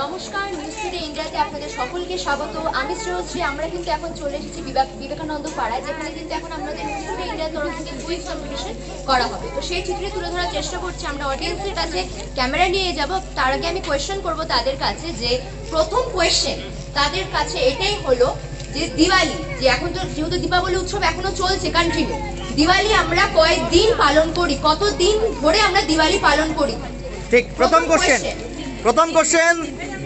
নমস্কার, news today ইন্ডিয়াতে আপনাদের সকলকে স্বাগত। আমি শ্রেয়শ্রী। আমরা কিন্তু এখন চলে এসেছি বিবেকানন্দ পাড়ায়, যেখানে কিন্তু এখন আমাদের নিউজ টুডে ইন্ডিয়ার তরফ থেকে কুইজ কম্পিটিশন করা হবে। তো সেই চিত্রে তুলে ধরার চেষ্টা করছি। আমরা অডিয়েন্সের কাছে ক্যামেরা নিয়ে যাব। তার আগে আমি কোয়েশ্চেন করব তাদের কাছে, যে প্রথম কোয়েশ্চেন তাদের কাছে এটাই হলো যে দিওয়ালি, যে এখন তো যেহেতু দীপাবলি উৎসব এখনো চলছে কন্টিনিউ, দিওয়ালি আমরা কয়েকদিন পালন করি, কতদিন ধরে আমরা দিওয়ালি পালন করি? ঠিক, প্রথম কোশ্চেন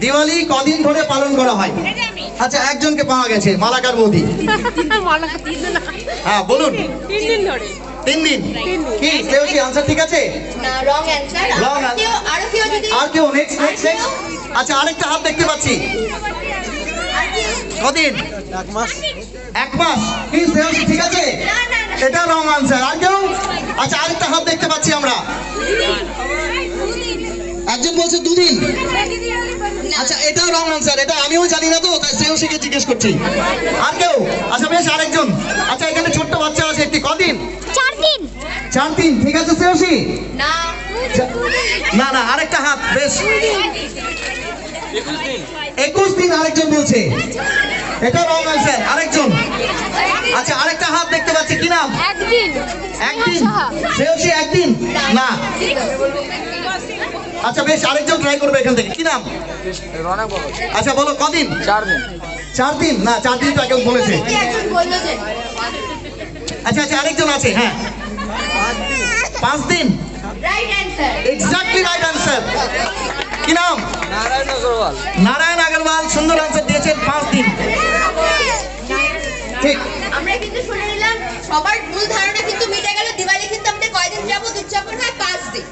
দিওয়ালি কদিন ধরে পালন করা হয়? আচ্ছা, একজনকে পাওয়া গেছে, মালাকার বৌদি। হ্যাঁ বলুন। 3 দিন ধরে। 3 দিন। কি কেউ কি आंसर ঠিক আছে? না, রং অ্যানসার। আর কেউ যদি আর কেউ নেক্সট। আচ্ছা, আরেকটা হাত দেখতে পাচ্ছি। কদিন? 1 মাস। 1 মাস কি কেউ ঠিক আছে? এটা রং आंसर। আর কেউ? আচ্ছা, আরেকটা হাত দেখতে পাচ্ছি আমরা। একজন বলছে 2 দিন। আচ্ছা, এটা রং आंसर। এটা আমিও জানি না, তো তাই শ্রেয়সীকে জিজ্ঞেস করছি। আর কেউ? আচ্ছা বেশ, আরেকজন। আচ্ছা, এখানে ছোট্ট বাচ্চা আছে একটি, কদিন? 4 দিন। 4 দিন ঠিক আছে শ্রেয়সী? না না না, আরেকটা হাত। বেশ, 21 দিন আরেকজন বলছে। এটা রং आंसर। আরেকজন? আচ্ছা, আরেকটা হাত দেখতে পাচ্ছি, কি নাম? একদিন। একদিন। শ্রেয়সী একদিন? না। আচ্ছা বেশ, আরেকজন ট্রাই করবে এখান থেকে, কি নাম? আচ্ছা বলো, কদিন? 4 দিন। 4 দিন? না, 4 দিন তো একজন বলেছে। একজন বললো যে আচ্ছা আচ্ছা, আরেকজন আছে। হ্যাঁ, 5 দিন। Right answer. Exactly right answer. কি নাম? নারায়ণ আগরওয়াল। নারায়ণ আগরওয়াল সুন্দর आंसर দিয়েছেন, 5 দিন। ঠিক। আমরা কিন্তু শুনে নিলাম, সবার ভুল ধারণা কিন্তু মিটে গেল। দিওয়ালি কিন্তু আমাদের কয়দিন যাবত উদযাপন হয়? 5 দিন।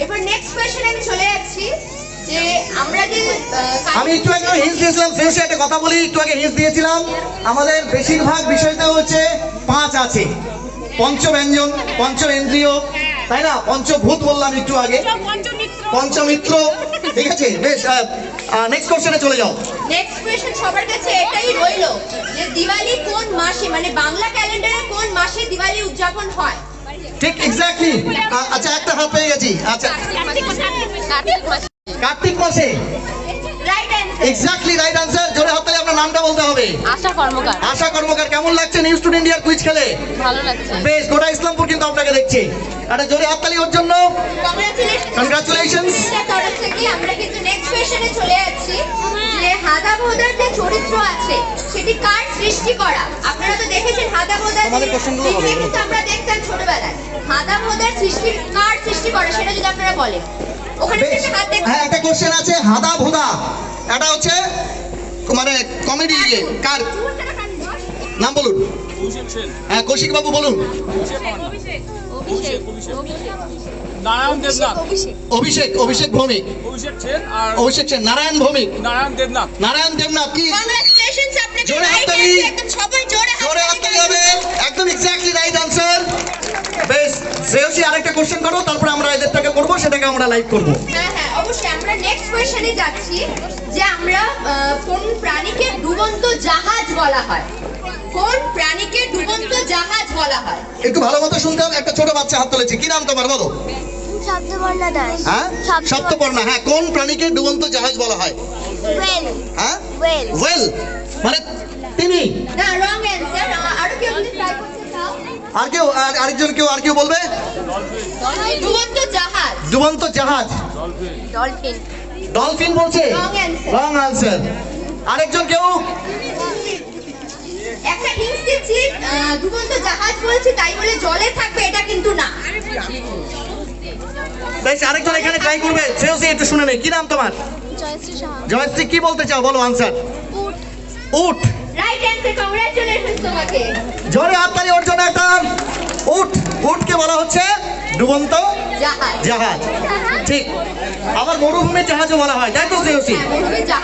এবার নেক্সট কোশ্চেনে আমি চলে যাচ্ছি, যে আমরা যে আমি একটু আগে হিন্স দিয়েছিলাম, শেষে একটা কথা বলি। একটু আগে হিন্স দিয়েছিলাম, আমাদের বেশিরভাগ বিষয়টা হচ্ছে 5 আছে। পঞ্চব্যঞ্জন, পঞ্চেন্দ্রিয়, তাই না? পঞ্চভূত বললাম একটু আগে, পঞ্চমিত্র। ঠিক আছে, বেশ। নেক্সট কোশ্চেনে চলে যাও। নেক্সট কোশ্চেন সবার কাছে এটাই রইলো, যে দিওয়ালি কোন মাসে, মানে বাংলা ক্যালেন্ডারে কোন মাসে দিওয়ালি উদযাপন হয়? ঠিক, এক্স্যাক্টলি। আচ্ছা, একটা হাত পেয়ে গেছি। আচ্ছা, কার্তিক মাসে। Right answer. Exactly right answer. জোরে হাততালি। আপনার নামটা বলতে হবে। আশা কর্মকার। আশা কর্মকার। কেমন লাগছে নিউজ টুডে ইন্ডিয়ার কুইজ খেলে? ভালো লাগছে। বেশ, গোটা ইসলামপুর কিন্তু আপনাকে দেখছে। একটা জোরে হাততালি ওর জন্য। কংগ্রাচুলেশনস। তরফ থেকে আমরা কিন্তু নেক্সট কোশ্চেনে চলে যাচ্ছি, যে হাদা ভোদার যে চরিত্র আছে সেটি কার সৃষ্টি করা? আপনারা তো দেখেছেন হাদা ভোদার, কিন্তু আমরা দেখতাম ছোটবেলায়। হাদা ভোদার সৃষ্টি কার সৃষ্টি করা, সেটা যদি আপনারা বলেন। ওখানে একটা হাত দেখুন। হ্যাঁ, একটা কোশ্চেন আছে, হাদা ভোদা। এটা হচ্ছে মানে কমেডি। কার নাম বলুন? হ্যাঁ, কৌশিক বাবু বলুন। নারায়ণ দেবনাথ। অভিষেক ভৌমিক। অভিষেক সেন। নারায়ণ ভৌমিক। নারায়ণ দেবনাথ। কি কংগ্রাচুলেশনস, আপনাকে জোরে রাইট হাততালি। অ্যানসার। একদম সবাই জোরে হাততালি হবে। একদম এক্স্যাক্টলি রাইট आंसर। বেশ, শ্রেয়সী আরেকটা কোশ্চেন করো, তারপরে আমরা এদেরটাকে করব, সেটাকে আমরা লাইভ করব। হ্যাঁ হ্যাঁ, অবশ্যই। আমরা নেক্সট কোশ্চেনে যাচ্ছি, যে আমরা কোন প্রাণীকে ডুবন্ত জাহাজ বলা হয়? কোন প্রাণীকে ডুবন্ত জাহাজ বলা হয়? একটু ভালো মতো শুনতে হবে। একটা ছোট বাচ্চা হাত তুলেছে, কি নাম তোমার বলো? শব্দবর্ণা দাস। হ্যাঁ, সপ্তপর্ণা। হ্যাঁ, কোন প্রাণীকে ডুবন্ত জাহাজ বলা হয়? ওয়েল। হ্যাঁ, ওয়েল। ওয়েল মানে তিনি। না, রং অ্যানসার। আর কেউ যদি ট্রাই করতে চাও? আর কেউ? আরেকজন কেউ? আর কেউ বলবে? ডুবন্ত জাহাজ। ডুবন্ত জাহাজ। ডলফিন। ডলফিন বলছে। রং आंसर। আরেকজন কেউ? একটা হিন্ট দিচ্ছি, ডুবন্ত জাহাজ বলছি তাই বলে জলে থাকবে এটা কিন্তু না। বেশ, আরেকজন এখানে ট্রাই করবে। শ্রেয়সী একটু শুনে নেই, কি নাম তোমার? জয়শ্রী সাহা। জয়শ্রী, কি বলতে চাও বলো आंसर? উট। উট। Right answer. কংগ্রাচুলেশনস তোমাকে। জোরে হাততালি ওর জন্য একটা। উট। উটকে বলা হচ্ছে ডুবন্ত জাহাজ। জাহাজ। ঠিক। আবার মরুভূমির জাহাজও বলা হয়, তাই তো শ্রেয়সী?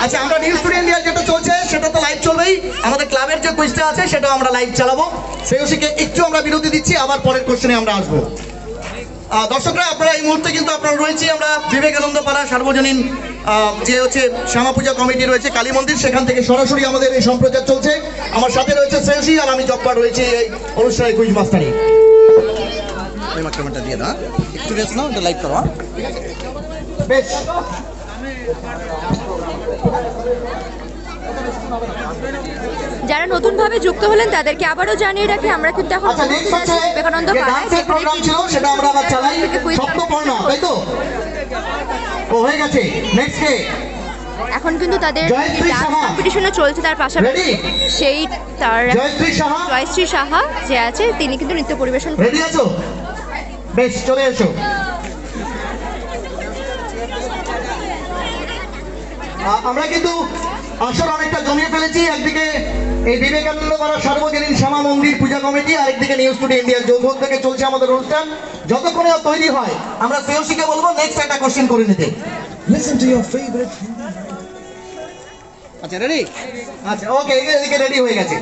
আচ্ছা, আমরা নিউজ টুডে ইন্ডিয়া যেটা চলছে সেটা তো লাইভ চলবেই। আমাদের ক্লাবের যে কুইজটা আছে সেটাও আমরা লাইভ চালাবো। শ্রেয়সীকে একটু আমরা বিরতি দিচ্ছি, আবার পরের কোশ্চেনে আমরা আসবো। দর্শকরা, আপনারা এই মুহূর্তে কিন্তু আপনারা রয়েছি আমরা বিবেকানন্দ পাড়া সার্বজনীন যে হচ্ছে শ্যামা পূজা কমিটি রয়েছে কালী মন্দির, সেখান থেকে সরাসরি আমাদের এই সম্প্রচার চলছে। আমার সাথে রয়েছে শ্রেয়সী, আর আমি জব্বার রয়েছি এই অনুষ্ঠানে কুইজ মাস্টারি। দিয়ে দাও, একটু রেস্ট নাও, লাইভ করো। বেশ, যারা নতুনভাবে যুক্ত হলেন তাদেরকে আবারও জানিয়ে রাখি আমরা কিন্তু এখন আচ্ছা নেক্সট হচ্ছে বিবেকানন্দ যে পাড়ায় ডান্সের প্রোগ্রাম ছিল সেটা আমরা আবার চালাই সপ্তপর্ণা তাই তো ও হয়ে গেছে নেক্সট কে এখন কিন্তু তাদের জয়শ্রী ডান্স সাহা। কম্পিটিশনও চলছে তার পাশাপাশি রেডি সেই তার জয়শ্রী সাহা জয়শ্রী সাহা যে আছে তিনি কিন্তু নৃত্য পরিবেশন রেডি আছো বেশ চলে এসো আমরা কিন্তু আসর অনেকটা জমিয়ে ফেলেছি একদিকে এই বিবেকানন্দ পাড়া সার্বজনীন শ্যামা মন্দির পূজা কমিটি আর একদিকে নিউজ টুডে ইন্ডিয়ার যৌথ উদ্যোগে চলছে আমাদের অনুষ্ঠান যতক্ষণে তৈরি হয় আমরা শ্রেয়সীকে বলবো নেক্সট একটা কোশ্চেন করে নিতে লিসেন টু ইওর ফেভারিট আচ্ছা রেডি আচ্ছা ওকে এদিকে রেডি হয়ে গেছে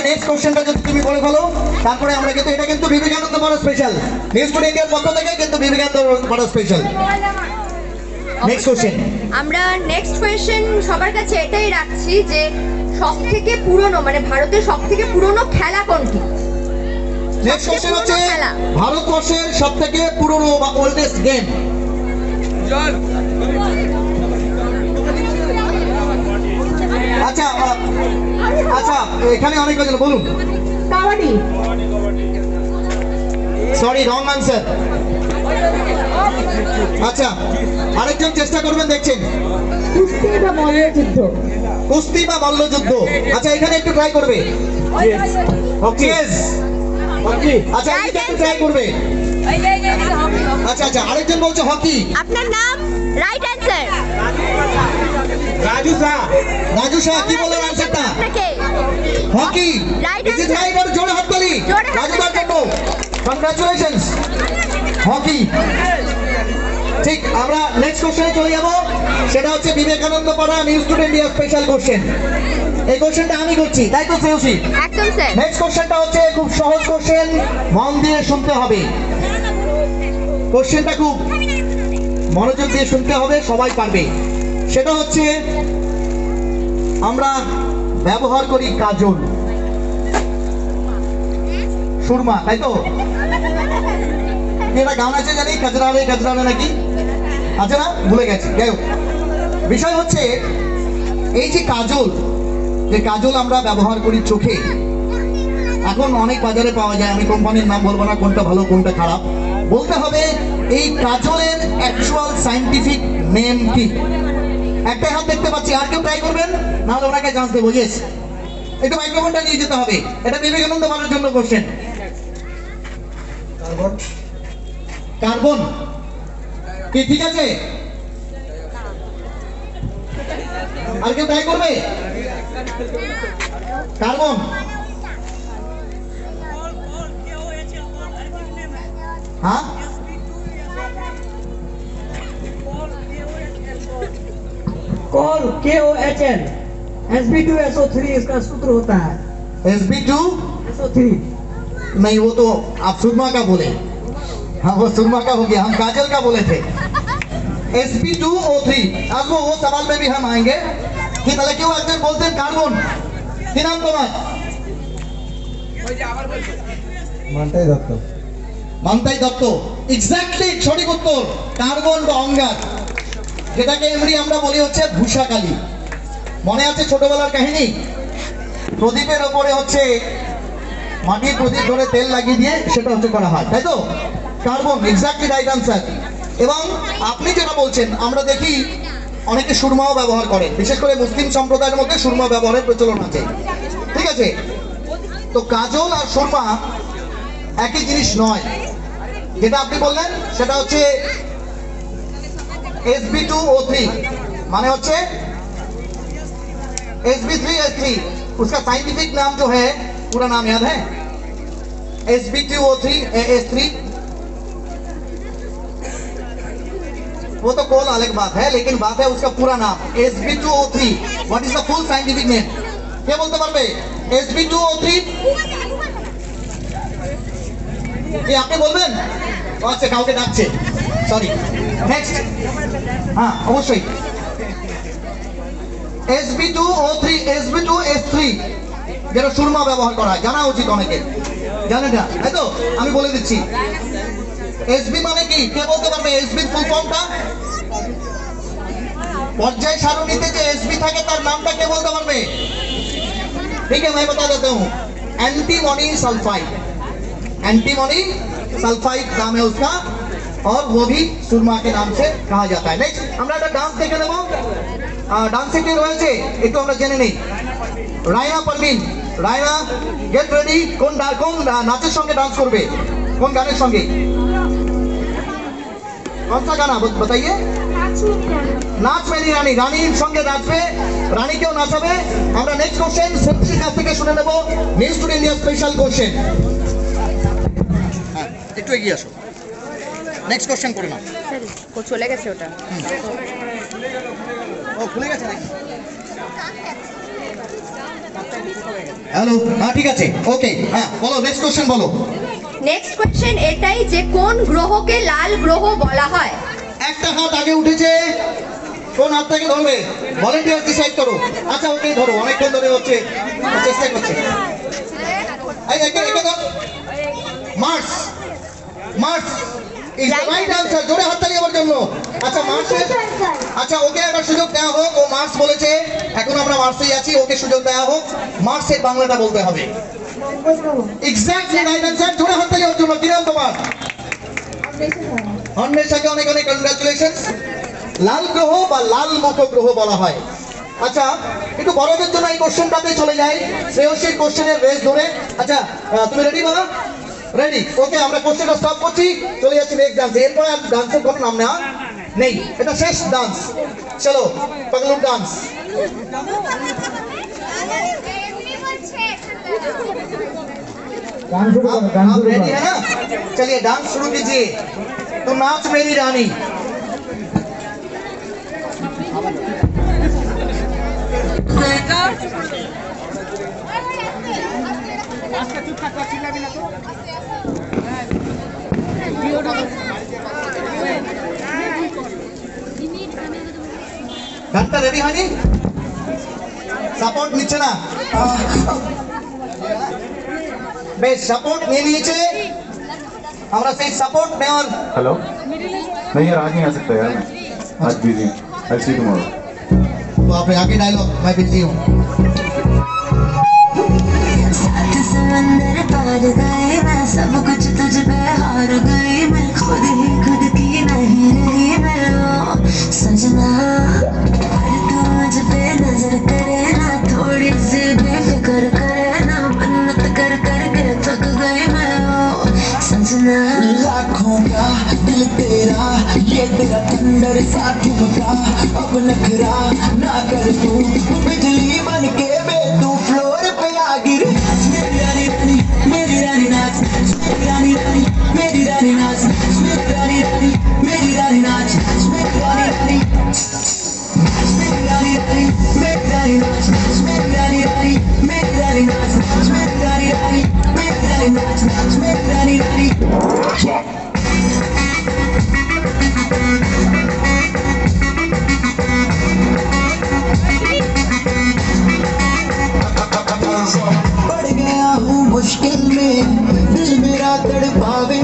নেক্সট কোশ্চেনটা যদি তুমি বলে ফেলো তারপরে আমরা কিন্তু এটা কিন্তু বিবেকানন্দ পাড়া স্পেশাল নিউজ টুডে ইন্ডিয়ার পক্ষ থেকে কিন্তু বিবেকানন্দ পাড়া স্পেশাল নেক্সট কোশ্চেন আমরা নেক্সট কোয়েশ্চেন সবার কাছে এটাই রাখছি যে সবথেকে পুরনো মানে ভারতের সবথেকে পুরনো খেলা কোনটি নেক্সট কোশ্চেন হচ্ছে ভারতবর্ষের সবথেকে পুরনো বা ওল্ডেস্ট গেম আচ্ছা আচ্ছা এখানে অনেক কথা বলুন কাবাডি সরি রং আনসার আচ্ছা আরেকজন চেষ্টা করবেন দেখছেন কুস্তি বা মল্লযুদ্ধ আচ্ছা এখানে একটু ট্রাই করবে ওকে আচ্ছা এইটা একটু ট্রাই করবে আচ্ছা আচ্ছা আরেকজন বলছে হকি আপনার নাম রাইট অ্যানসার রাজু শাহ কি বললেন আনসারটা হকি ইজ ইট রাইট আর জোরে হাততালি রাজু দার জন্য কংগ্রাচুলেশনস হকি ঠিক আমরা নেক্সট কোশ্চেনে চলে যাব সেটা হচ্ছে বিবেকানন্দ পাড়া news today India special question এই কোশ্চেনটা আমি করছি তাই তো শ্রেয়সী একদম স্যার নেক্সট কোশ্চেনটা হচ্ছে খুব সহজ কোশ্চেন মন দিয়ে শুনতে হবে কোশ্চেনটা খুব মনোযোগ দিয়ে শুনতে হবে সবাই পারবে সেটা হচ্ছে আমরা ব্যবহার করি কাজল সুরমা তাই তো কি একটা গান আছে জানি, কাজরা হবে নাকি আছে না, ভুলে গেছি। যাই হোক, বিষয় হচ্ছে এই যে কাজল আমরা ব্যবহার করি চোখে, এখন অনেক বাজারে পাওয়া যায়, আমি কোম্পানির নাম বলবো না কোনটা ভালো কোনটা খারাপ, বলতে হবে এই কাজলের অ্যাকচুয়াল সায়েন্টিফিক নেম কি। একটা হাত দেখতে পাচ্ছি, আর কেউ ট্রাই করবেন, নাহলে ওনাকে চান্স দেবো। ইয়েস, একটু মাইক্রোফোনটা নিয়ে যেতে হবে, এটা বিবেকানন্দ বলার জন্য কোশ্চেন। কার্বন কি ঠিক আছে? আর কেউ ট্রাই করবে? কার্বন, हाँ कॉल KOHN Sb2SO3 इसका सूत्र होता है। Sb2 SO3 नहीं, वो तो आप सुरमा का बोले। हाँ वो सुरमा का हो गया, हम काजल का बोले थे। Sb2O3, अब वो सवाल में भी हम आएंगे कि তাহলে কেউ একজন বলতেন কার্বন, কি নাম তোমার? মান্তাই দত্ত, এক্স্যাক্টলি সঠিক উত্তর। কার্বন বা অঙ্গার, যেটাকে এমনি আমরা বলি হচ্ছে ভূষাকালী। মনে আছে ছোটবেলার কাহিনী, প্রদীপের ওপরে হচ্ছে মাটির প্রদীপ ধরে তেল লাগিয়ে দিয়ে সেটা হচ্ছে করা হয়, তাই তো? Carbon, exactly right answer. এবং আপনি যেটা বলছেন, আমরা দেখি অনেকে সুরমাও ব্যবহার করেন, বিশেষ করে মুসলিম সম্প্রদায়ের মধ্যে সুরমা ব্যবহারের প্রচলন আছে, ঠিক আছে? তো কাজল আর সুরমা একই জিনিস নয়। যেটা আপনি বললেন সেটা হচ্ছে Sb2O3, মানে হচ্ছে Sb3S3, उसका साइंटिफिक नाम जो है, पूरा नाम याद है? Sb2O3 वो तो कॉल अलग बात है, लेकिन बात है उसका पूरा नाम Sb2O3। What is the full scientific name? क्या बोलते पारबे? Sb2O3 কি আপনি বলবেন? আচ্ছা, কাউকে ডাকছে, সরি। নেক্সট, হ্যাঁ অবশ্যই Sb2O3 যেটা সুরমা ব্যবহার করা হয়, জানা উচিত অনেকে, জানে না, তাই তো? আমি বলে দিচ্ছি, SB মানে কি, কে বলতে পারবে? SB ফুল ফর্মটা, পর্যায় সারণীতে যে SB থাকে তার নামটা কে বলতে পারবে? ठीक है, मैं बता देता हूँ, एंटीमोनी सल्फाइड। एंटीमोनी सल्फाइड नाम है उसका, और वो भी सुरमा के नाम से कहा जाता है। नेक्स्ट আমরা একটা ডান্স দেখে নেব। ডান্সে কি রয়েছে একটু আমরা জেনে নেই। Raina Parveen, Raina get ready. কোন নাচের সঙ্গে ডান্স করবে, কোন গানের সঙ্গে? कौन सा गाना बताइए? নাচ মেরি রানী, রানীর সঙ্গে নাচবে, রানীকেও নাচাবে। আমরা নেক্সট কোশ্চেন সত্যির কাছ থেকে শুনে নেব, news today India special question. হ্যাঁ, একটু এগিয়ে আসো, নেক্সট কোশ্চেন করে নাও। ও চলে গেছে ওটা, ও খুলে গেছে নাকি? হ্যালো, হ্যাঁ ঠিক আছে, ওকে, হ্যাঁ বলো, নেক্সট কোশ্চেন বলো। নেক্সট কোশ্চেন এটাই যে কোন গ্রহকে লাল গ্রহ বলা হয়? একটা হাত আগে উঠেছে, কোন হাতটাকে ধরবে? ভলেন্টিয়ার ডিসাইড করো। আচ্ছা ওকে ধরো, অনেকক্ষণ ধরে হচ্ছে চেষ্টা করছে। এই একে ধর। Mars, Mars is the right answer. জোরে হাততালি আমার জন্য। আচ্ছা মার্সের, আচ্ছা ওকে একটা সুযোগ দেওয়া হোক, ও মার্স বলেছে, এখন আমরা মার্সেই আছি, ওকে সুযোগ দেওয়া হোক, মার্সের বাংলাটা বলতে হবে। Exactly right answer. জোরে হাততালি ওর জন্য। কি নাম তোমার? অন্বেষাকে অনেক অনেক কনগ্রাচুলেশনস। লাল গ্রহ বা লাল মুখ গ্রহ বলা হয়। আচ্ছা একটু বড়দের জন্য এই কোশ্চেনটাতে চলে যাই, শ্রেয়সীর কোশ্চেনের রেস ধরে। আচ্ছা তুমি রেডি বাবা? রেডি, ওকে, আমরা কোশ্চেনটা স্টপ করছি, চলে যাচ্ছি নেক্সট ডান্সে। এরপরে আর ডান্সের কোনো নাম নেই, এটা শেষ ডান্স। চলো পাগলুর ডান্স। आप रेडी है ना? चलिए डांस शुरू कीजिए। तो नाच मेरी रानी। গানটা রেডি হয়নি? সাপোর্ট নিচ্ছে না, বেশ সাপোর্ট নিয়ে নিয়েছে। আমরা সেই সাপোর্ট নেওয়ার हेलो नहीं यार आज नहीं आ सकता यार मैं आज बिजी आई सी टुमारो तो आप आगे डायलॉग मैं बिजी हूँ समंदर पार गए मैं सब कुछ तुझ पे हार गई मैं खुद ही खुद की नहीं रही मैं सजना तू मुझ पे नजर करे ना थोड़ी सी बेफिक्र करे ना मन्नत कर कर के थक गई मैं सजना लाखों का दिल तेरा ये तेरा अंदर सा ठुमका अब नखरा ना कर तू बिजली बन के बे तू फ्लोर पे आ गिर मेरी रानी रानी मेरी रानी नाच मेरी रानी रानी मेरी रानी नाच मेरी रानी रानी मेरी रानी नाच मेरी रानी रानी मेरी रानी रानी मेरी रानी नाच मेरी रानी रानी मेरी रानी नाच मेरी रानी रानी मेरी रानी नाच मेरी रानी रानी पड़ गया हूँ मुश्किल में दिल मेरा तड़पावे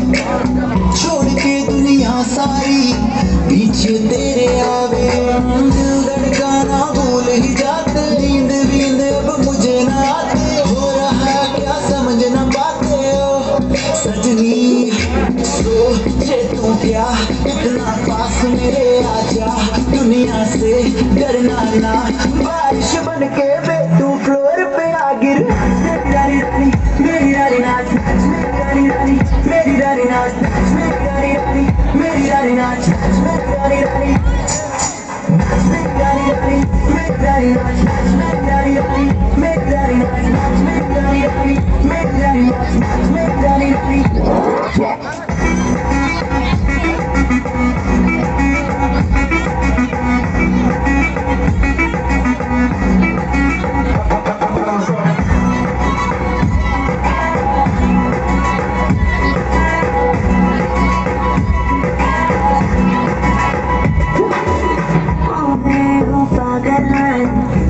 छोड़ के दुनिया सारी पीछे तेरे आवे दिल धड़काना भूल ही जाते नींद वींद अब मुझे ना आते हो रहा क्या समझ न पाते हो सजनी सोचे तू क्या इतना पास मेरे आजा दुनिया से डरना ना बारिश बन के बे तू फ्लोर पे आ गिर मेरी रानी रानी मेरी रानी नाच मेरी रानी रानी मेरी रानी नाच मेरी रानी रानी मेरी रानी नाच मेरी रानी रानी मेरी रानी रानी मेरी रानी नाच मेरी रानी रानी मेरी रानी नाच मेरी रानी रानी मेरी रानी नाच मेरी रानी रानी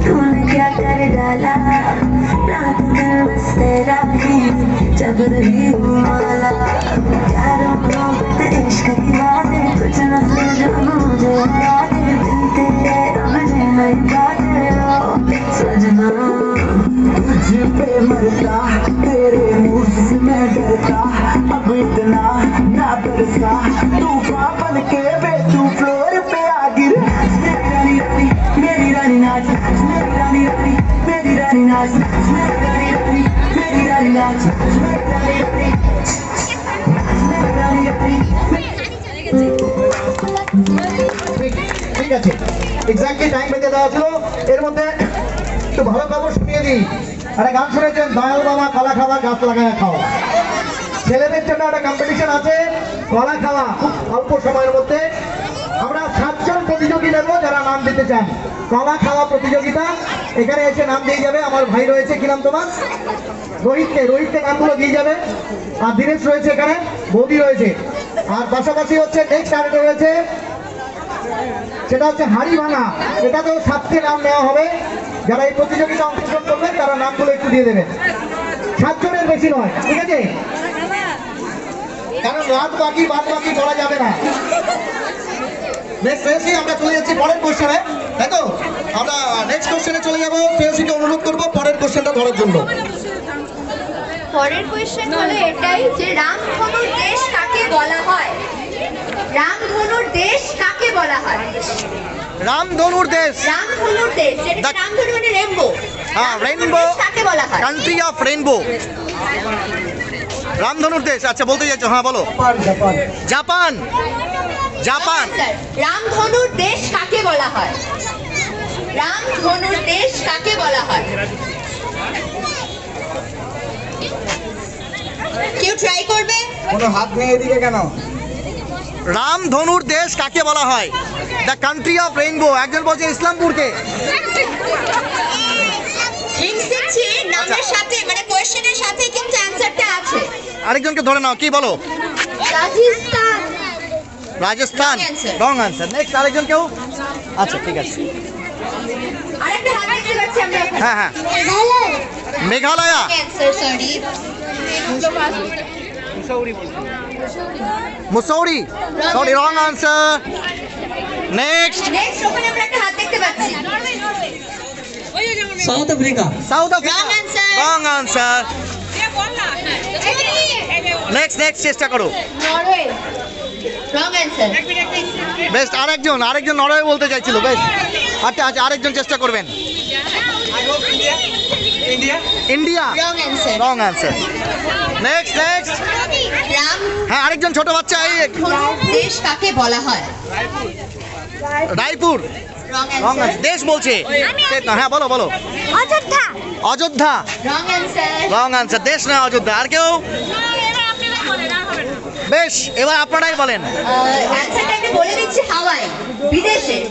तूने क्या कर डाला रात दिन बस तेरा ही जब रही हूँ माला यारों मोहब्बत इश्क की बातें कुछ न समझो मुझे यादें दिन तेरे मुझे नहीं पाते हो सजना तुझ पे मरता तेरे मुँह से मैं डरता अब इतना ना बरसा तूफान बन के बे तू फ्लोर पे आ गिर मेरी रानी रानी मेरी रानी नाच मेरी रानी रानी मेरी रानी नाच मेरी रानी रानी मेरी रानी नाच मेरी रानी रानी मेरी रानी रानी ঠিক আছে এক্স্যাক্টলি টাইম বেঁধে দেওয়া ছিল এর মধ্যে একটু ভালো খবর শুনিয়ে দিই আরে গান শুনেছেন দয়াল বাবা কলা খাওয়া গাছ লাগায় খাও ছেলেদের জন্য একটা কম্পিটিশন আছে কলা খাওয়া খুব অল্প সময়ের মধ্যে আমরা 7 জন প্রতিযোগী নেব যারা নাম দিতে চান কলা খাওয়া প্রতিযোগিতা এখানে এসে নাম দিয়ে যাবে আমার ভাই রয়েছে কি নাম তোমার রোহিতকে নামগুলো দিয়ে যাবে আর দীনেশ রয়েছে এখানে বৌদি রয়েছে আর পাশাপাশি হচ্ছে নেক্সট আরেকটা রয়েছে সেটা হচ্ছে হাড়ি ভাঙা এটাতেও 7টি নাম নেওয়া হবে যারা এই প্রতিযোগিতা অংশগ্রহণ করবে তারা নামগুলো একটু দিয়ে দেবেন 7 জনের বেশি নয় ঠিক আছে কারণ বাদ বাকি বলা যাবে না নেক্সট ফেসি আমরা চলে যাচ্ছি পরের কোশ্চেনে তাই তো আমরা নেক্সট কোশ্চেনে চলে যাব ফেসিকে অনুরোধ করব পরের কোশ্চেনটা ধরার জন্য পরের কোয়েশ্চেন হলো এটাই যে রামধনুর দেশ কাকে বলা হয় রামধনুর দেশ কাকে বলা হয় রামধনুর দেশ যেটা রামধনু মানে রেইনবো হ্যাঁ রেইনবো কাকে বলা হয় কান্ট্রি অফ রেইনবো রামধনুর দেশ আচ্ছা বলতে যাচ্ছ হ্যাঁ বলো জাপান রামধনুর দেশ কাকে বলা হয় রামধনুর দেশ কাকে বলা হয় কেউ ট্রাই করবে কোনো হাত নেই এদিকে কেন রামধনুর দেশ কাকে বলা হয় দ্য কান্ট্রি অফ রেইনবো একজন বলছে ইসলামপুরকে হিন্টস দিচ্ছি নামের সাথে মানে কোশ্চেনের সাথে কিন্তু অ্যানসারটা আছে আরেকজনকে ধরে নাও কি বলো রাজস্থান রং আনসার নেক্সট আরেকজন কেউ আচ্ছা ঠিক আছে আরেকটা হাত দেখতে পাচ্ছি আমরা হ্যাঁ Meghalaya answer sorry Mussoorie. Sorry, wrong answer. Next. Next ওখানে আমরা একটা হাত দেখতে পাচ্ছি। South Africa. South Africa. Wrong answer. Wrong answer. Next চেষ্টা করো। নরওয়ে। Wrong answer. বেস্ট। আরেকজন নরওয়ে বলতে চাইছিল। বেস্ট। আচ্ছা আরেকজন চেষ্টা করবেন। India. Wrong answer. Wrong answer. Next. Ram হ্যাঁ, আরেকজন ছোট বাচ্চা। দেশ কাকে বলা হয়? রায়পুর। Wrong wrong answer. দেশ বলছে। হ্যাঁ, বলো। Ayodhya. Ayodhya. Wrong answer. Wrong answer. দেশ না অযোধ্যা। আর কেউ? বেশ, এবার আপনারাই বলেন। অ্যানসারটা আমি বলে দিচ্ছি, হাওয়াই।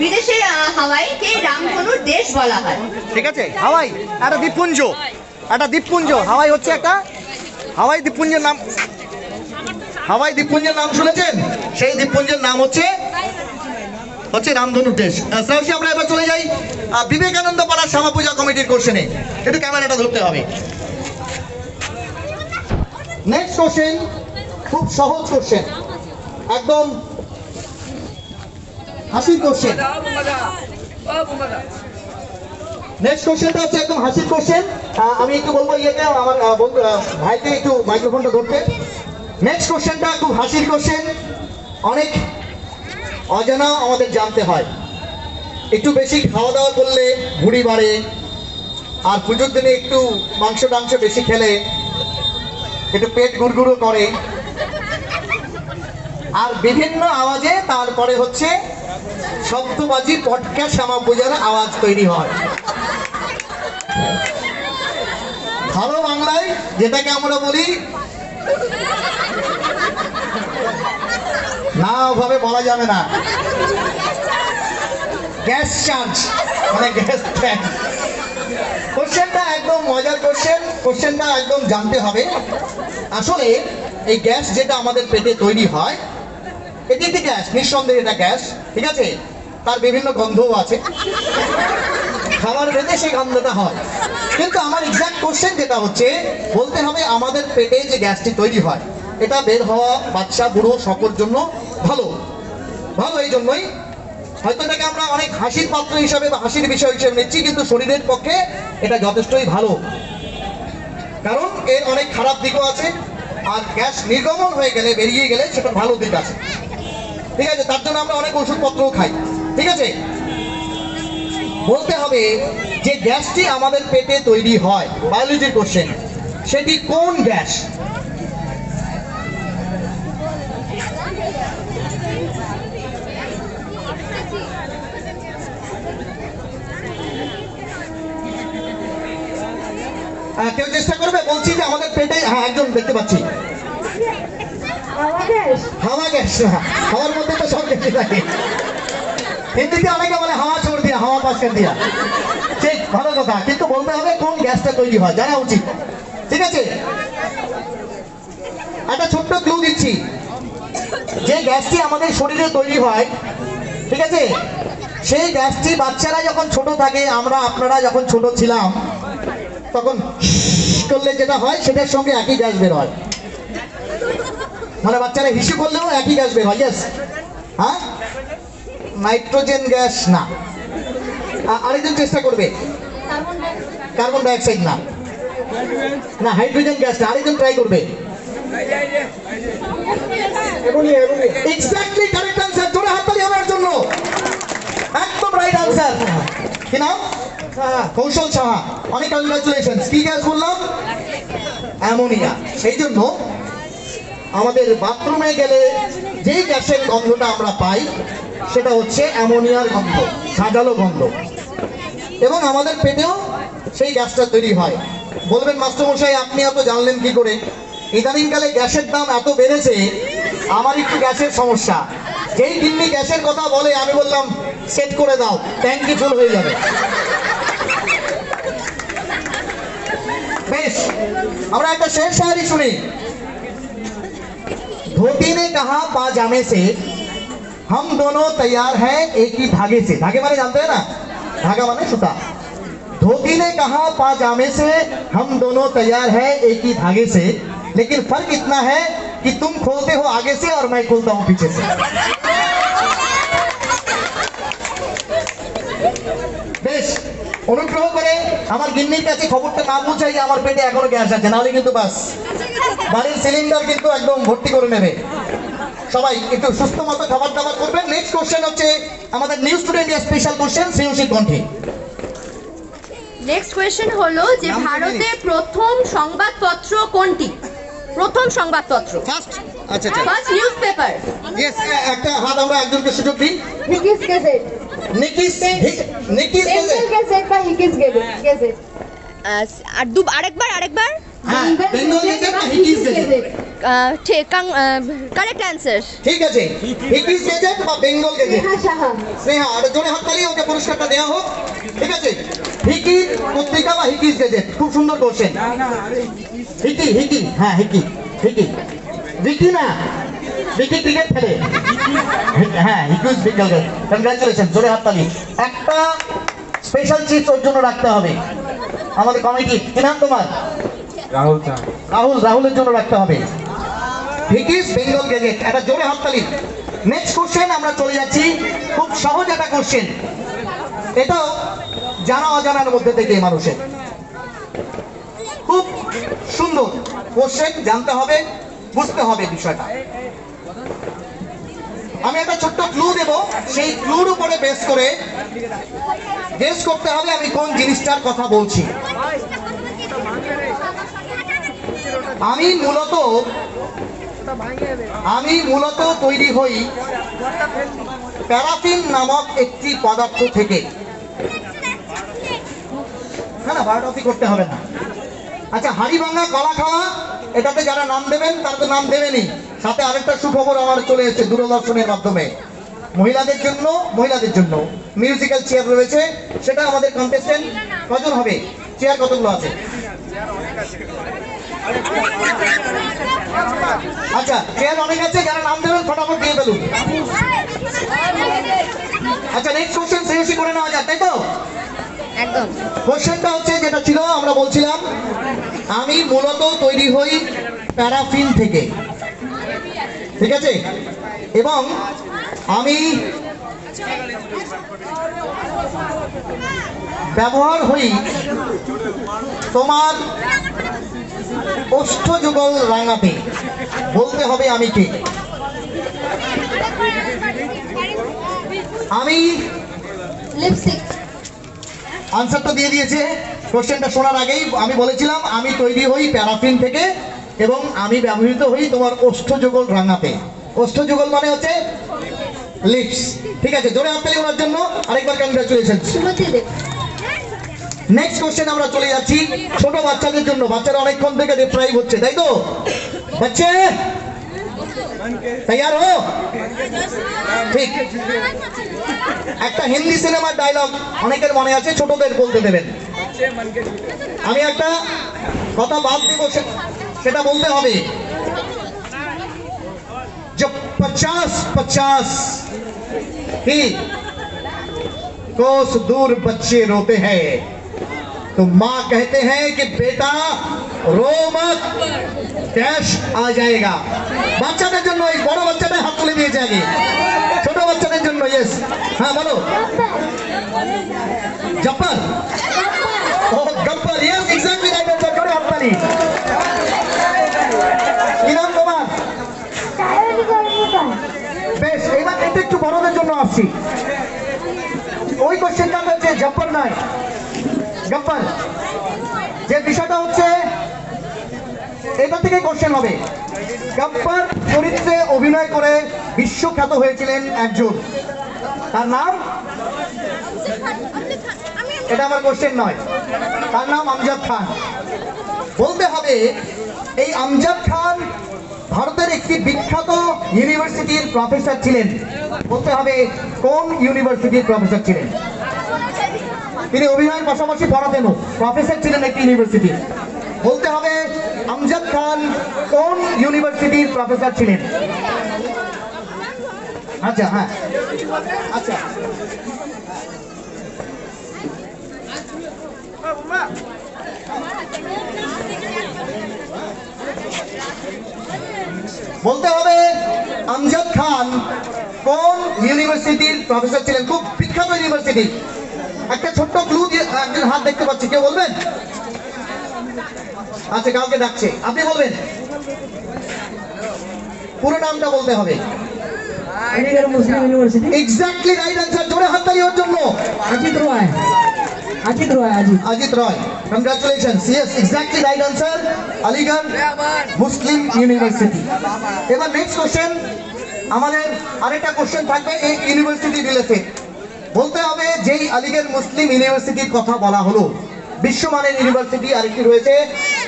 বিদেশে হাওয়াইকে রামধনুর দেশ বলা হয়। ঠিক আছে, হাওয়াই একটা দ্বীপপুঞ্জ। হাওয়াই হচ্ছে একটা হাওয়াই দ্বীপপুঞ্জের নাম শুনেছেন? সেই দ্বীপপুঞ্জের নাম হচ্ছে রামধনুর দেশ। শ্রেয়সী, আমরা এবার চলে যাই বিবেকানন্দ পাড়ার শ্যামা পূজা কমিটির কোশ্চেনে। একটু ক্যামেরাটা ধরতে হবে। নেক্সট কোশ্চেন খুব সহজ কোশ্চেন, একদম হাসির কোশ্চেন। নেক্সট কোশ্চেনটা হচ্ছে একদম হাসির কোশ্চেন। আমি একটু বলবো ইয়েকে, আমার বন্ধু ভাইকে একটু মাইক্রোফোনটা ধরতে। নেক্সট কোশ্চেনটা খুব হাসির কোশ্চেন। অনেক অজানা আমাদের জানতে হয়। একটু বেশি খাওয়া দাওয়া করলে ভুঁড়ি বাড়ে, আর পুজোর দিনে একটু মাংস বেশি খেলে একটু পেট গুড়গুড়ো করে, আর বিভিন্ন আওয়াজে তারপরে হচ্ছে শব্দবাজি পটকা শ্যামা পূজার আওয়াজ তৈরি হয়। ভালো বাংলায় যেটাকে আমরা বলি, না ওভাবে বলা যাবে না, গ্যাস চার্জ, মানে গ্যাস ট্যাক্স। কোশ্চেনটা একদম মজার কোশ্চেনটা একদম জানতে হবে। আসলে এই গ্যাস যেটা আমাদের পেটে তৈরি হয়, এটি একটি গ্যাস, নিঃসন্দেহে এটা গ্যাস। ঠিক আছে, তার বিভিন্ন গন্ধও আছে, খাবার বেঁধে সেই গন্ধটা হয়। কিন্তু আমার এক্সাক্ট কোশ্চেন যেটা হচ্ছে, বলতে হবে আমাদের পেটে যে গ্যাসটি তৈরি হয়, এটা বের হওয়া বাচ্চা বুড়ো সকলের জন্য ভালো। এই জন্যই হয়তো এটাকে আমরা অনেক হাসির পাত্র হিসাবে বা হাসির বিষয় হিসেবে নিচ্ছি, কিন্তু শরীরের পক্ষে এটা যথেষ্টই ভালো, কারণ এর অনেক খারাপ দিকও আছে। আর গ্যাস নির্গমন হয়ে গেলে, বেরিয়ে গেলে সেটা ভালো দিক আছে। ঠিক আছে, তার জন্য আমরা অনেক ওষুধপত্রও খাই। ঠিক আছে, বলতে হবে যে গ্যাসটি আমাদের পেটে তৈরি হয়, বায়োলজির কোশ্চেন, সেটি কোন গ্যাস? কেউ চেষ্টা করবে? বলছি যে আমাদের পেটে, হ্যাঁ একজন দেখতে পাচ্ছি, হাওয়া গ্যাস। হাওয়ার মধ্যে তো সব গ্যাসই থাকে। হিন্দিতে অনেকে বলে হাওয়া ছোড় দিয়া, হাওয়া পাস কর দিয়া। ঠিক, ভালো কথা, কিন্তু বলতে হবে কোন গ্যাসটা তৈরি হয়, জানা উচিত। ঠিক আছে, একটা ছোট্ট ক্লু দিচ্ছি, যে গ্যাসটি আমাদের শরীরে তৈরি হয়, ঠিক আছে, সেই গ্যাসটি বাচ্চারা যখন ছোট থাকে, আপনারা যখন ছোট ছিলাম, তখন করলে যেটা হয় সেটার সঙ্গে একই গ্যাস বের হয়। মানে বাচ্চারা হিসু করলেও একই গ্যাস বের হয়। ইয়েস, হ্যাঁ, নাইট্রোজেন গ্যাস না। আরেকজন চেষ্টা করবে। কার্বন ডাইঅক্সাইড না, হাইড্রোজেন গ্যাস না। আরেকজন ট্রাই করবে। Exactly correct answer. জোরে হাততালি আমার জন্য। একদম রাইট আনসার। কি নাম? কৌশল সাহা। অনেক কংগ্রাচুলেশন। কি গ্যাস বললাম? অ্যামোনিয়া। সেই জন্য আমাদের বাথরুমে গেলে যেই গ্যাসের গন্ধটা আমরা পাই, সেটা হচ্ছে অ্যামোনিয়ার গন্ধ, ঝাঁঝালো গন্ধ, এবং আমাদের পেটেও সেই গ্যাসটা তৈরি হয়। বলবেন মাস্টারমশাই আপনি এত জানলেন কি করে? ইদানিংকালে গ্যাসের দাম এত বেড়েছে, আমার একটু গ্যাসের সমস্যা। যেই দিনই গ্যাসের কথা বলে, আমি বললাম সেট করে দাও, ট্যাঙ্কি ফুল হয়ে যাবে। বেশ, আমরা একটা শেষ শায়রি শুনি। धोती ने कहा पाजामे से हम दोनों तैयार हैं एक ही धागे से। धागे माने जानते हैं ना, धागा माने सूता। धोती ने कहा पाजामे से हम दोनों तैयार हैं एक ही धागे से, लेकिन फर्क इतना है कि तुम खोलते हो आगे से और मैं खोलता हूँ पीछे से। বেশ, অনুগ্রহ করে আমার গিন্নির কাছে খবরটা না পৌঁছাই যে আমার পেটে এখনো গ্যাস আছে, নাহলে কিন্তু বাস বাড়ির সিলিন্ডার কিন্তু একদম ভর্তি করে নেবে। সবাই একটু সুস্থ মতো খাবার দাবার করবেন। নেক্সট কোশ্চেন হচ্ছে আমাদের news student India special question, Shreyasi কণ্ঠে। নেক্সট কোয়েশ্চেন হলো যে ভারতের প্রথম সংবাদপত্র কোনটি? প্রথম সংবাদপত্র, ফার্স্ট, আচ্ছা আচ্ছা, ফার্স্ট নিউজ পেপার। ইয়েস, একটা হাত আমরা একজনকে সুযোগ দিই। হিকিস গেজেট, নিকিস নিকিস বেঙ্গল গেজেট বা হিকিস গেজেট। আরেকবার হ্যাঁ, বেঙ্গল গেজেট না হিকিস গেজেট? Correct answer. ঠিক আছে, হিকিস গেজেট বা বেঙ্গল গেজেট। সাহা, স্নেহা, আর জোরে হাততালি, ওকে পুরস্কারটা দেওয়া হোক। ঠিক আছে, হিকিস পত্রিকা বা হিকিস গেজেট, খুব সুন্দর কোশ্চেন। হিকি হিকি, হ্যাঁ হিকি হিকি, ভিকি না, ভিকি ক্রিকেট খেলে। হ্যাঁ, হিকিস বেঙ্গল গেজেট। কনগ্রাচুলেশন, জোরে হাততালি। একটা স্পেশাল চিপস ওর জন্য রাখতে হবে আমাদের কমিটি। কি নাম তোমার? राहुल था রাহুল, রাহুলের জন্য রাখতে হবে। হিকিস বেঙ্গল গেজেট, একটা জোরে হাততালি। নেক্সট কোশ্চেন আমরা চলে যাচ্ছি, খুব সহজ একটা কোশ্চেন, এটাও জানা অজানার মধ্যে থেকে মানুষের। খুব সুন্দর কোশ্চেন, জানতে হবে, বুঝতে হবে বিষয়টা। আমি একটা ছোট্ট ক্লু দেব, সেই ক্লুর উপরে বেস করে গেস করতে হবে আমি কোন জিনিসটার কথা বলছি। আমি মূলত তৈরি হই প্যারাফিন নামক একটি পদার্থ থেকে। না, বায়োগ্রাফি করতে হবে না। আচ্ছা, হাড়ি ভাঙা কলা খাওয়া, এটাতে যারা নাম দেবেন তারা তো নাম দেবেনই, সাথে আরেকটা সুখবর আমার চলে এসেছে দূরদর্শনের মাধ্যমে। মহিলাদের জন্য মিউজিক্যাল চেয়ার রয়েছে, সেটা আমাদের কন্টেস্টেন্ট কজন হবে? চেয়ার কতগুলো আছে? আচ্ছা, চেয়ার অনেক আছে, যারা নাম দেবেন ফটাফট দিয়ে ফেলুন। আচ্ছা, নেক্সট কোশ্চেন শ্রেয়সী করে নেওয়া যাক, তাই তো? একদম। কোশ্চেনটা হচ্ছে যেটা ছিল, আমরা বলছিলাম আমি মূলত তৈরি হই প্যারাফিন থেকে, ঠিক আছে, এবং আমি ব্যবহার হই তোমার ওষ্ঠযুগল রাঙাতে। বলতে হবে আমি কে। আমি লিপস্টিক। আনসারটা দিয়ে দিয়েছে কোশ্চেনটা শোনার আগেই। আমি বলেছিলাম আমি তৈরি হই প্যারাফিন থেকে এবং আমি ব্যবহৃত হই তোমার ওষ্ঠযুগল রাঙাতে। ওষ্ঠযুগল মানে হচ্ছে লিপস, ঠিক আছে, জোরে হাততালি ওনার জন্য আরেকবার, কংগ্রাচুলেশন। নেক্সট কোশ্চেন আমরা চলে যাচ্ছি ছোট বাচ্চাদের জন্য। বাচ্চারা অনেকক্ষণ থেকে ডিপ্রাইভ হচ্ছে, তাই তো? বাচ্চা তৈয়ার হো? ঠিক, একটা হিন্দি সিনেমার ডায়লগ অনেকের মনে আছে, ছোটদের বলতে দেবেন। আমি একটা কথা বাদ দিব, সেটা বলতে হবে। जब 50 ही कोस दूर बच्चे रोते हैं तो माँ कहते हैं कि बेटा रो मत, कैश आ जाएगा। বাচ্চাদের জন্য, এই বড় বাচ্চাটা হাত তুলে দিয়েছে আগে, ছোট বাচ্চাদের জন্য। ইয়েস, হ্যাঁ বলো। জব্বার, ও Gabbar, yes exactly right answer, করে হাততালি। কি নাম তোমার? বেশ, এবার এটা একটু বড়দের জন্য আসছি। ওই কোশ্চেনটা হচ্ছে জব্বর নয়, গব্বর। যে বিষয়টা হচ্ছে, এটা থেকে কোশ্চেন হবে। গব্বর চরিত্রে অভিনয় করে বিশ্বখ্যাত হয়েছিলেন একজন, তার নাম, এটা আমার কোশ্চেন নয়, তার নাম আমজাদ খান। বলতে হবে এই আমজাদ খান ভারতের একটি বিখ্যাত ইউনিভার্সিটির প্রফেসর ছিলেন। বলতে হবে কোন ইউনিভার্সিটির প্রফেসর ছিলেন। তিনি অভিনয়ের পাশাপাশি পড়াতেনও, প্রফেসর ছিলেন একটি ইউনিভার্সিটির। বলতে হবে আমজাদ খান কোন ইউনিভার্সিটির প্রফেসর ছিলেন। আচ্ছা, হ্যাঁ, আচ্ছা, বলতে হবে আমজাদ খান কোন ইউনিভার্সিটির প্রফেসর ছিলেন? খুব বিখ্যাত ইউনিভার্সিটি। একটা ছোট্ট ক্লু দিয়ে, একজন হাত দেখতে পাচ্ছি, কেউ বলবেন? আচ্ছা, কাউকে ডাকছে, আপনি বলবেন। পুরো নামটা বলতে হবে। Aligarh Muslim university. Exactly right answer. জোরে হাততালি ওর জন্য। Ajit Roy. Ajit Roy. Ajit Ajit Roy, congratulations. Yes, exactly right answer, Aligarh Muslim university. এবার নেক্সট কোশ্চেন, আমাদের আরেকটা কোশ্চেন থাকবে এই ইউনিভার্সিটি রিলেটেড। বলতে হবে যেই আলিগড় মুসলিম ইউনিভার্সিটির কথা বলা হলো, বিশ্বমানের ইউনিভার্সিটি আরেকটি রয়েছে,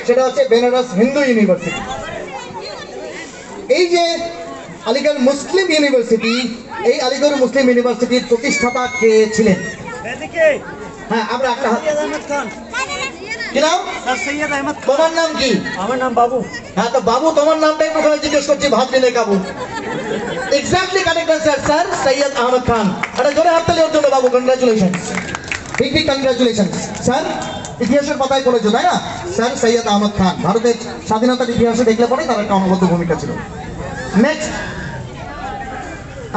সেটা হচ্ছে বেনারস হিন্দু ইউনিভার্সিটি। এই যে আলিগড় মুসলিম ইউনিভার্সিটি, এই আলিগড় মুসলিম ইউনিভার্সিটির প্রতিষ্ঠাতা কে ছিলেন? হ্যাঁ, আমরা একটা কি নাম? सैयद अहमद। তোমার নাম কি? আমার নাম বাবু। হ্যাঁ, তো বাবু তোমার নামটাই প্রথমে জিজ্ঞেস করছি, ভাত দিলে কাবু। Exactly correct answer sir, Syed Ahmad Khan. এটা জোরে হাততালি ওর জন্য বাবু, congratulations, big big congratulations. Sir ইতিহাসের পাতায় পড়েছো তাই না? স্যার সৈয়দ আহমদ খান ভারতের স্বাধীনতার ইতিহাসে দেখলে পরে তার একটা অনবদ্য ভূমিকা ছিল। নেক্সট,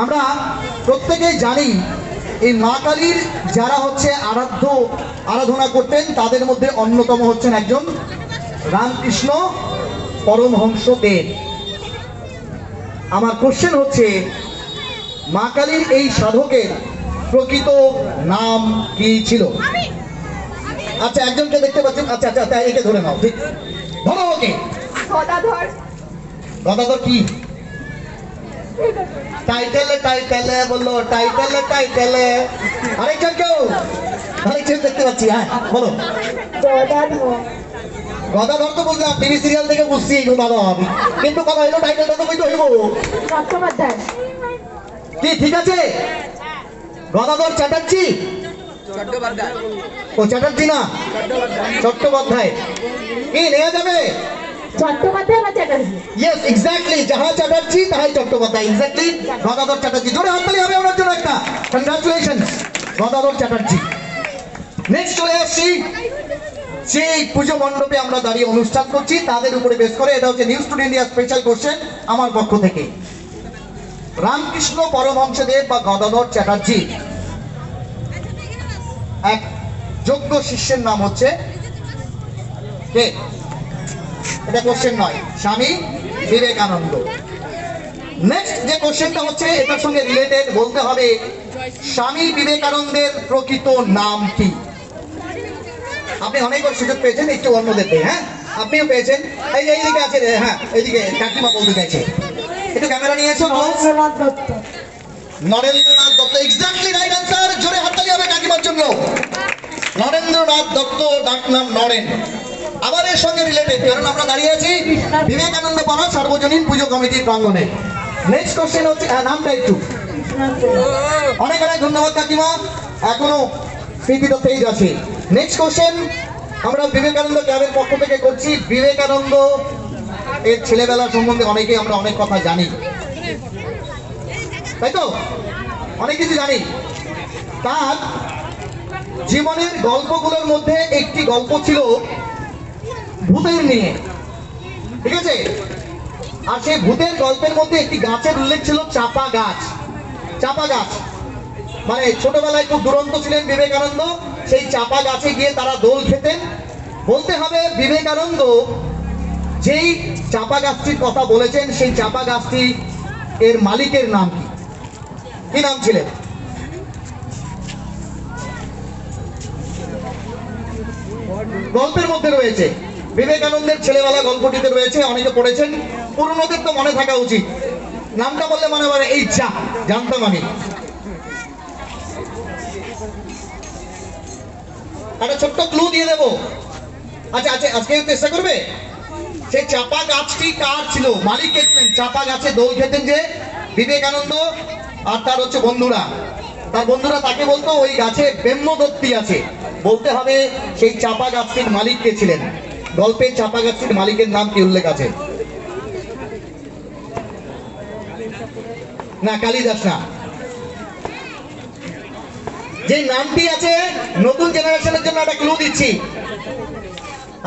আমরা প্রত্যেকেই জানি এই মা কালীর যারা হচ্ছে আরাধনা করতেন, তাদের মধ্যে অন্যতম হচ্ছেন একজন রামকৃষ্ণ পরমহংস দেব। আমার কোশ্চেন হচ্ছে, মা কালীর এই সাধকের প্রকৃত নাম কি ছিল? আচ্ছা, একজনকে দেখতে পাচ্ছেন। আচ্ছা আচ্ছা, তাই একে ধরে নাও, ঠিক ধরো ওকে। গদাধর। গদাধর কি? টাইটেলে বললো, টাইটেলে। আরেকজন দেখতে পাচ্ছি, হ্যাঁ বলো। গদাধর তো বুঝলাম, টিভি সিরিয়াল থেকে বুঝছি গদাধর, কিন্তু কথা হলো টাইটেলটা তো বইতে হইব। কি ঠিক আছে? গদাধর চ্যাটার্জি? ও চ্যাটার্জি না, চট্টোপাধ্যায়। কি নেওয়া যাবে? চট্টোপাধ্যায় বা চ্যাটার্জি? ইয়েস, এক্স্যাক্টলি, যাহা চ্যাটার্জি তাহাই চট্টোপাধ্যায়। এক্স্যাক্টলি, গদাধর চ্যাটার্জি। জোরে হাততালি হবে ওনার জন্য একটা। কংগ্রাচুলেশনস, গদাধর চ্যাটার্জি। নেক্সট চলে আসছি, সেই পুজো মণ্ডপে আমরা দাঁড়িয়ে অনুষ্ঠান করছি, তাদের উপরে বেস করে এটা হচ্ছে news today India special question আমার পক্ষ থেকে। রামকৃষ্ণ পরমহংসদেব বা গদাধর চ্যাটার্জি এক যোগ্য শিষ্যের নাম হচ্ছে কে? এটা কোশ্চেন নয়, স্বামী বিবেকানন্দ। নেক্সট যে কোশ্চেনটা হচ্ছে এটার সঙ্গে রিলেটেড, বলতে হবে স্বামী বিবেকানন্দের প্রকৃত নাম কি? আপনি অনেকবার সুযোগ পেয়েছেন, একটু অন্যদের দিয়ে। হ্যাঁ, আপনিও পেয়েছেন। এইদিকে আছে, হ্যাঁ এইদিকে কাকিমা বলতে চাইছে, একটু ক্যামেরা নিয়ে এসো। Narendranath Dutta, exactly right answer. জোরে হাততালি হবে কাকিমার জন্য। নরেন্দ্রনাথ দত্ত, ডাকনাম নরেন। আবার এর সঙ্গে রিলেটেড, কারণ আমরা দাঁড়িয়ে আছি বিবেকানন্দ পাড়া সার্বজনীন পুজো কমিটির প্রাঙ্গণে। নেক্সট কোশ্চেন হচ্ছে, নামটা একটু। অনেক অনেক ধন্যবাদ কাকিমা, এখনো স্মৃতিটা পেজ আছে। নেক্সট কোশ্চেন আমরা বিবেকানন্দ ক্লাবের পক্ষ থেকে করছি। বিবেকানন্দ এর ছেলেবেলা সম্বন্ধে অনেকেই আমরা অনেক কথা জানি, তাই তো? অনেক কিছু জানি। তার জীবনের গল্পগুলোর মধ্যে একটি গল্প ছিল ভূতের নিয়ে, ঠিক আছে? আর সেই ভূতের গল্পের মধ্যে একটি গাছের উল্লেখ ছিল, চাপা গাছ। চাপা গাছ মানে ছোটবেলায় খুব দুরন্ত ছিলেন বিবেকানন্দ, সেই চাপা গাছে গিয়ে তারা দোল খেতেন। বলতে হবে বিবেকানন্দ যেই চাপা গাছটির কথা বলেছেন, সেই চাপা গাছটি এর মালিকের নাম কি? কি নাম ছিলেন? গল্পের মধ্যে রয়েছে, বিবেকানন্দের ছেলেবেলা গল্পটিতে রয়েছে, অনেকে পড়েছেন, পুরনোদের তো মনে থাকা উচিত। নামটা বললে মনে হয় এই যা জানতাম আমি। একটা ছোট্ট ক্লু দিয়ে দেবো। আচ্ছা আচ্ছা, আজকে চেষ্টা করবে। সেই চাপা গাছটি কার ছিল? মালিক কে ছিলেন? চাপা গাছে দোল খেতেন যে বিবেকানন্দ আর তার হচ্ছে বন্ধুরা, তার বন্ধুরা তাকে বলতো ওই গাছে ব্রহ্মদত্তি আছে। বলতে হবে সেই চাপা গাছটির মালিক কে ছিলেন? গল্পের চাপা গাছটির মালিকের নাম কি উল্লেখ আছে? না, কালিদাস না। যে নামটি আছে, নতুন জেনারেশনের জন্য একটা ক্লু দিচ্ছি।